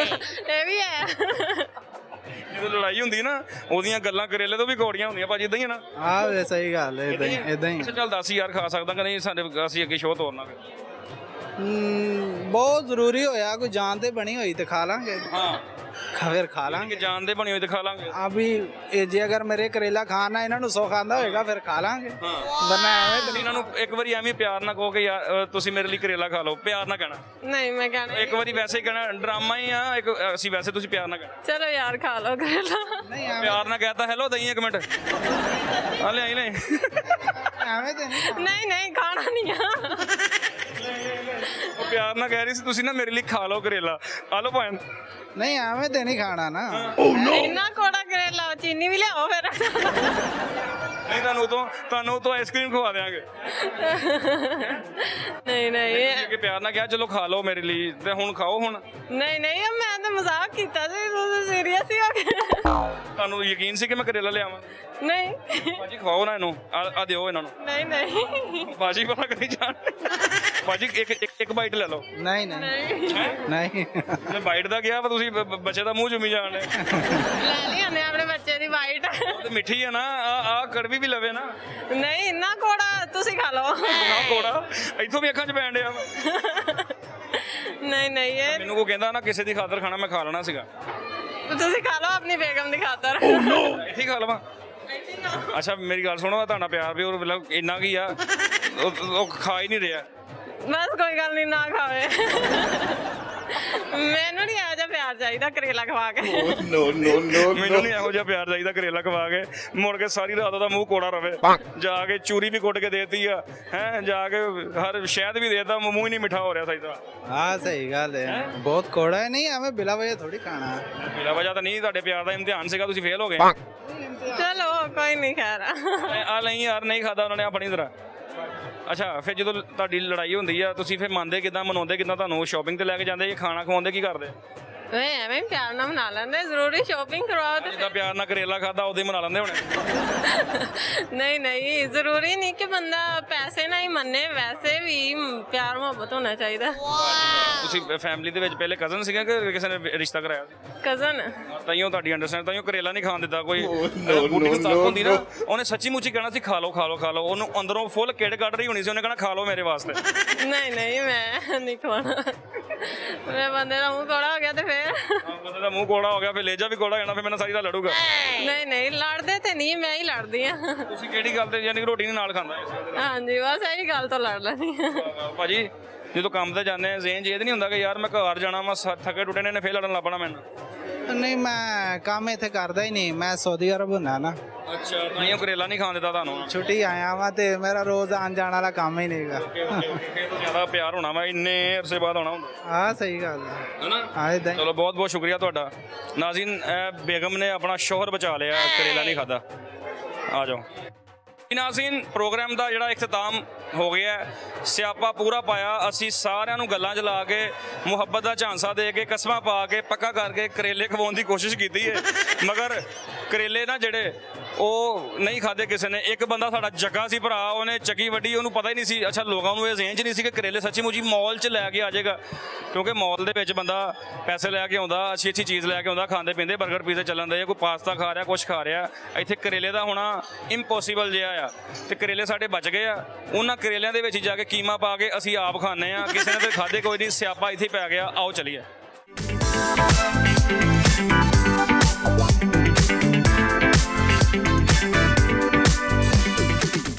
ਇਹ ਵੀ ਹੈ ਜਦੋਂ ਲੜਾਈ ਹੁੰਦੀ ਨਾ ਉਹਦੀਆਂ ਗੱਲਾਂ ਕਰੇਲੇ ਤੋਂ ਵੀ ਕੌੜੀਆਂ ਹੁੰਦੀਆਂ ਭਾਜੀ, ਇਦਾਂ ਹੀ ਹੈ ਨਾ? हाँ वे सही गल है इदां ही ਅੱਛਾ ਚੱਲ 10 ਯਾਰ ਖਾ ਸਕਦਾ ਕਿ ਨਹੀਂ, ਸਾਡੇ ਅਸੀਂ ਅੱਗੇ ਸ਼ੋਅ ਤੋਰਨਾ ਫਿਰ। बहुत जरूरी होया कोई जान ते बनी हुई तो खा लांगे ਹਾਂ फिर खा ਕਿ लांगे ਜਾਨ ਦੇ ਬਣੀ ਹੋਈ ਤੇ ਖਾ ਲਾਂਗੇ। अभी जे अगर मेरे करेला खाना इन्हां नूं 100 खांदा होएगा फिर खा लांगे ਹਾਂ वरना एवें ਤੁਸੀਂ ਇਹਨਾਂ ਨੂੰ ਇੱਕ ਵਾਰੀ ਐਵੇਂ ਪਿਆਰ ਨਾਲ ਕਹੋ ਕਿ ਯਾਰ ਤੁਸੀਂ ਮੇਰੇ ਲਈ ਕਰੇਲਾ ਖਾ ਲਓ, ਪਿਆਰ ਨਾਲ ਕਹਿਣਾ। ਨਹੀਂ ਮੈਂ ਕਹਿਣਾ ਇੱਕ ਵਾਰੀ ਵੈਸੇ ਹੀ ਕਹਿਣਾ, ਡਰਾਮਾ ਹੀ ਆ ਇੱਕ, ਅਸੀਂ ਵੈਸੇ ਤੁਸੀਂ ਪਿਆਰ ਨਾਲ ਕਹਿਣਾ। ਚਲੋ ਯਾਰ ਖਾ ਲਓ ਕਰੇਲਾ नहीं एवें ਪਿਆਰ ਨਾਲ ਕਹਿਤਾ ਹੈਲੋ ਦਈ ਇੱਕ ਮਿੰਟ ਆ ਲੈ ਆਈ ਲੈ एवें ते नहीं ਨਹੀਂ ਨਹੀਂ ਖਾਣਾ ਨਹੀਂ ਆ ਉਹ ਪਿਆਰ ਨਾਲ ਕਹਿ ਰਹੀ ਸੀ ਤੁਸੀਂ ਨਾ ਮੇਰੇ ਲਈ ਖਾ ਲਓ ਕਰੇਲਾ, ਆ ਲਓ ਪੁਆਇੰਟ। नहीं एवें ते नहीं खाना ना ਇੰਨਾ ਕੋੜਾ ਕਰੇਲਾ ਚੀਨੀ ਵੀ ਲਿਆਓ ਫਿਰ ਨਹੀਂ ਤੁਹਾਨੂੰ ਉਹ ਤੋਂ ਆਈਸਕ੍ਰੀਮ ਖਵਾ ਦੇਵਾਂਗੇ। ਨਹੀਂ ਨਹੀਂ ਕਿ ਪਿਆਰ ਨਾਲ ਕਿਹਾ ਚਲੋ ਖਾ ਲਓ ਮੇਰੇ ਲਈ, ਤੇ ਹੁਣ ਖਾਓ ਹੁਣ। ਨਹੀਂ ਨਹੀਂ ਮੈਂ ਤਾਂ ਮਜ਼ਾਕ ਕੀਤਾ ਸੀ, ਤੁਸੀਂ ਸੀਰੀਅਸ ਹੀ ਹੋ ਗਏ ਤੁਹਾਨੂੰ ਯਕੀਨ ਸੀ ਕਿ ਮੈਂ ਕਰੇਲਾ ਲਿਆਵਾਂ? ਨਹੀਂ ਭਾਜੀ ਖਵਾਓ ਨਾ ਇਹਨੂੰ, ਆ ਦਿਓ ਇਹਨਾਂ ਨੂੰ। ਨਹੀਂ ਨਹੀਂ ਭਾਜੀ ਪਤਾ ਕਰੀ ਜਾਣ। ਭਾਜੀ ਇੱਕ ਬਾਈਟ ਲੈ ਲਓ। नहीं नहीं नहीं ਮੈਂ ਬਾਈਟ ਦਾ ਗਿਆ ਵਾ, ਤੁਸੀਂ ਬੱਚੇ ਦਾ ਮੂੰਹ ਚੁੰਮੀ ਜਾਣ ਡਏ। ਲੈ ਲਈ ਉਹਨੇ ਆਪਣੇ ਬੱਚੇ ਦੀ ਵਾਈਟ ਉਹ ਤੇ ਮਿੱਠੀ ਆ ਨਾ, ਆ ਕੜਵੀ ਵੀ ਲਵੇ ਨਾ। ਨਹੀਂ ਇੰਨਾ ਕੋੜਾ ਤੁਸੀਂ ਖਾ ਲਓ ਨਾ ਕੋੜਾ ਇੱਥੋਂ ਵੀ ਅੱਖਾਂ 'ਚ ਪੈਣ ਡਿਆ ਵਾ। ਨਹੀਂ ਨਹੀਂ ਇਹ ਮੈਨੂੰ ਕੋ ਕਹਿੰਦਾ ਨਾ ਕਿਸੇ ਦੀ ਖਾਤਰ ਖਾਣਾ ਮੈਂ ਖਾ ਲੈਣਾ ਸੀਗਾ। ਤੁਸੀਂ ਖਾ ਲਓ ਆਪਣੀ ਬੇਗਮ ਦੀ ਖਾਤਰ ਇੱਥੇ ਹੀ ਖਾ ਲਵਾਂ? ਅੱਛਾ ਮੇਰੀ ਗੱਲ ਸੁਣੋ, ਤੁਹਾਡਾ ਪਿਆਰ ਵੀ ਉਹ ਮਤਲਬ ਇੰਨਾ ਕੀ ਆ, ਉਹ ਖਾ ਹੀ ਨਹੀਂ ਰਿਹਾ। ਬਸ ਕੋਈ ਗੱਲ ਨਹੀਂ ਨਾ ਖਾਵੇ ਮੈਨੂੰ ਨਹੀਂ ਇਹੋ ਜਿਹਾ ਪਿਆਰ ਚਾਹੀਦਾ ਕਰੇਲਾ ਖਵਾ ਕੇ ਮੈਨੂੰ ਨਹੀਂ ਇਹੋ ਜਿਹਾ ਪਿਆਰ ਚਾਹੀਦਾ ਕਰੇਲਾ ਖਵਾ ਕੇ ਮੁੜ ਕੇ ਸਾਰੀ ਰਾਤ ਉਹਦਾ ਮੂੰਹ ਕੋੜਾ ਰਵੇ। ਜਾ ਕੇ ਚੂਰੀ ਵੀ ਕੁੱਟ ਕੇ ਦੇਤੀ ਆ ਹੈ, ਜਾ ਕੇ ਹਰ ਸ਼ਹਿਦ ਵੀ ਦੇਤਾ, ਮੂੰਹ ਹੀ ਨਹੀਂ ਮਿੱਠਾ ਹੋ ਰਿਹਾ ਸਹੀ ਤਾਂ। हाँ सही गल है बहुत कोड़ा है नहीं हमें बिला वजह थोड़ी खाना है ਬਿਲਾ ਵਜ੍ਹਾ ਤਾਂ ਨਹੀਂ, ਤੁਹਾਡੇ ਪਿਆਰ ਦਾ ਇਮਤਿਹਾਨ ਸੀਗਾ, ਤੁਸੀਂ ਫੇਲ ਹੋ ਗਏ। ਚਲੋ ਕੋਈ ਨਹੀਂ ਖੈਰ ਆ ਨਹੀਂ ਯਾਰ ਨਹੀਂ ਖਾਦਾ ਉਹਨਾਂ ਨੇ ਆਪਣੀ ਤਰ੍ਹਾਂ। ਅੱਛਾ ਫਿਰ ਜਦੋਂ ਤੁਹਾਡੀ ਲੜਾਈ ਹੁੰਦੀ ਆ ਤੁਸੀਂ ਫਿਰ ਮੰਨਦੇ ਕਿੱਦਾਂ, ਮਨਾਉਂਦੇ ਕਿੱਦਾਂ? ਤੁਹਾਨੂੰ ਸ਼ਾਪਿੰਗ ਤੇ ਲੈ ਕੇ ਜਾਂਦੇ ਜਾਂ ਖਾਣਾ ਖਵਾਉਂਦੇ, ਕੀ ਕਰਦੇ? ਵੇ ਐਵੇਂ ਪਿਆਰ ਨਾਲ ਮਨਾ ਲੈਂਦੇ ਜ਼ਰੂਰੀ ਸ਼ਾਪਿੰਗ ਕਰਵਾਓ ਤੇ ਜਿੱਦਾਂ ਪਿਆਰ ਨਾਲ ਕਰੇਲਾ ਖਾਦਾ ਉਹਦੇ ਮਨਾ ਲੈਂਦੇ ਹੋਣੇ। ਨਹੀਂ ਨਹੀਂ ਜ਼ਰੂਰੀ ਨਹੀਂ ਕਿ ਬੰਦਾ ਪੈਸੇ ਨਾਲ ਹੀ ਮੰਨੇ, ਵੈਸੇ ਵੀ ਪਿਆਰ ਮੁਹੱਬਤ ਹੋਣਾ ਚਾਹੀਦਾ। ਤੁਸੀਂ ਫੈਮਿਲੀ ਦੇ ਵਿੱਚ ਪਹਿਲੇ ਕਜ਼ਨ ਸੀਗਾ ਕਿ ਕਿਸੇ ਨੇ ਰਿਸ਼ਤਾ ਕਰਾਇਆ ਸੀ? ਕਜ਼ਨ ਤਾਈਓ ਤੁਹਾਡੀ ਅੰਡਰਸਟੈਂਡ, ਤਾਈਓ ਕਰੇਲਾ ਨਹੀਂ ਖਾਣ ਦਿੱਤਾ ਕੋਈ। ਬੁੱਢੀ ਨੂੰ ਤਾਕ ਹੁੰਦੀ ਨਾ, ਉਹਨੇ ਸੱਚੀ ਮੁੱਚੀ ਕਹਿਣਾ ਸੀ ਖਾ ਲਓ ਖਾ ਲਓ ਖਾ ਲਓ, ਉਹਨੂੰ ਅੰਦਰੋਂ ਫੁੱਲ ਕਿੜ ਕੱਢ ਰਹੀ ਹੋਣੀ ਸੀ, ਉਹਨੇ ਕਹਿਣਾ ਖਾ ਲਓ ਮੇਰੇ ਵਾਸਤੇ। ਨਹੀਂ ਨਹੀਂ ਮੈਂ ਨਹੀਂ ਖਵਾਉਣਾ, ਮੈਂ ਬੰਦੇ ਦਾ ਮੂੰਹ ਕੋੜਾ ਹੋ ਗਿਆ ਤੇ ਫਿਰ ਬੰਦੇ ਦਾ ਮੂੰਹ ਕੋੜਾ ਹੋ ਗਿਆ ਫਿਰ ਲੇਜਾ ਵੀ ਕੋੜਾ ਹੋ ਜਾਣਾ, ਫਿਰ ਮੈਨੂੰ ਸਾਰੀ ਦਾ ਲੜੂਗਾ। ਨਹੀਂ ਨਹੀਂ ਲੜਦੇ ਤੇ ਨਹੀਂ, ਮੈਂ ਹੀ ਲੜਦੀ ਆ। ਤੁਸੀਂ ਕਿਹੜੀ ਗੱਲ ਤੇ ਯਾਨੀ ਕਿ ਰੋਟੀ ਨਹੀਂ ਨਾਲ ਖਾਂਦਾ? ਹਾਂਜੀ ਬਸ ਇਹੀ ਗੱਲ ਤੋਂ ਲੜ ਲੈਣੀ ਆ। ਭਾਜੀ ਜਦੋਂ ਕੰਮ ਤੇ ਜਾਂਦੇ ਆ ਜ਼ੇਨ 'ਚ ਇਹ ਨਹੀਂ ਹੁੰਦਾ ਕਿ ਯਾਰ ਮੈਂ ਘਰ ਜਾਣਾ ਵਾ ਥੱਕੇ ਟੁੱਟੇ ਨੇ ਫੇਰ ਲੜਨ ਲੱਗ ਪਣਾ ਮੈਨੂੰ? ਨਹੀਂ ਮੈਂ ਕੰਮ ਇੱਥੇ ਕਰਦਾ ਹੀ ਨਹੀਂ, ਮੈਂ ਸਾਊਦੀ ਅਰਬ ਹੁੰਨਾ ਨਾ। ਅੱਛਾ, ਤਾਈਓ ਕਰੇਲਾ ਨਹੀਂ ਖਾਣ ਦਿੱਤਾ ਤੁਹਾਨੂੰ? ਛੁੱਟੀ ਆਇਆ ਵਾਂ ਤੇ ਮੇਰਾ ਰੋਜ਼ ਆਉਣ ਜਾਣ ਵਾਲਾ ਕੰਮ ਹੀ ਨਹੀਂਗਾ। ਫੇਰ ਤੋਂ ਜ਼ਿਆਦਾ ਪਿਆਰ ਹੋਣਾ ਵਾ, ਇੰਨੇ ਅਰਸੇ ਬਾਅਦ ਆਉਣਾ ਹੁੰਦਾ ਹਾਂ ਸਹੀ ਗੱਲ ਹੈ। ਹੈਨਾ? ਹਾਂ ਇਦਾਂ ਚਲੋ ਬਹੁਤ ਬਹੁਤ ਸ਼ੁਕਰੀਆ ਤੁਹਾਡਾ। ਨਾਜ਼ਰੀਨ, ਬੇਗਮ ਨੇ ਆਪਣਾ ਸ਼ੋਹਰ ਬਚਾ ਲਿਆ, ਕਰੇਲਾ ਨਹੀਂ ਖਾਦਾ। ਆ ਜਾਓ ਨਾਜ਼ਰੀਨ, ਪ੍ਰੋਗਰਾਮ ਦਾ ਜਿਹੜਾ ਇਖਤਤਾਮ ਹੋ ਗਿਆ, ਸਿਆਪਾ ਪੂਰਾ ਪਾਇਆ। ਅਸੀਂ ਸਾਰਿਆਂ ਨੂੰ ਗੱਲਾਂ 'ਚ ਲਾ ਕੇ, ਮੁਹੱਬਤ ਦਾ ਝਾਂਸਾ ਦੇ ਕੇ, ਕਸਮਾਂ ਪਾ ਕੇ, ਪੱਕਾ ਕਰਕੇ ਕਰੇਲੇ ਖਵਾਉਣ ਦੀ ਕੋਸ਼ਿਸ਼ ਕੀਤੀ ਹੈ, ਮਗਰ ਕਰੇਲੇ ਨਾ ਜਿਹੜੇ ਉਹ ਨਹੀਂ ਖਾਦੇ ਕਿਸੇ ਨੇ। ਇੱਕ ਬੰਦਾ ਸਾਡਾ ਜੱਗਾ ਸੀ ਭਰਾ, ਉਹਨੇ ਚੱਕੀ ਵੱਡੀ, ਉਹਨੂੰ ਪਤਾ ਹੀ ਨਹੀਂ ਸੀ। ਅੱਛਾ, ਲੋਕਾਂ ਨੂੰ ਇਹ ਜ਼ੇਨ 'ਚ ਨਹੀਂ ਸੀ ਕਿ ਕਰੇਲੇ ਸੱਚੀ ਮੁੱਚੀ ਮਾਲ 'ਚ ਲੈ ਕੇ ਆ ਜਾਏਗਾ, ਕਿਉਂਕਿ ਮਾਲ ਦੇ ਵਿੱਚ ਬੰਦਾ ਪੈਸੇ ਲੈ ਕੇ ਆਉਂਦਾ, ਅੱਛੀ ਅੱਛੀ ਚੀਜ਼ ਲੈ ਕੇ ਆਉਂਦਾ, ਖਾਂਦੇ ਪੀਂਦੇ 버ਗਰ ਪੀਜ਼ੇ ਚੱਲਣ ਦੇ, ਕੋਈ ਪਾਸਤਾ ਖਾ ਰਿਹਾ, ਕੁਛ ਖਾ ਰਿਹਾ। ਇੱਥੇ ਕਰੇਲੇ ਦਾ ਹੋਣਾ ਇੰਪੋਸੀਬਲ ਜਿਹਾ ਆ, ਤੇ ਕਰੇਲੇ ਸਾਡੇ ਬਚ ਗਏ ਆ। ਉਹਨਾਂ ਕਰੇਲਿਆਂ ਦੇ ਵਿੱਚ ਹੀ ਜਾ ਕੇ ਕੀਮਾ ਪਾ ਕੇ ਅਸੀਂ ਆਪ ਖਾਂਦੇ ਆ, ਕਿਸੇ ਨੇ ਤਾਂ ਖਾਦੇ ਕੋਈ ਨਹੀਂ, ਸਿਆਪਾ ਇੱਥੇ ਪੈ ਗਿਆ। ਆਓ ਚਲੀਏ।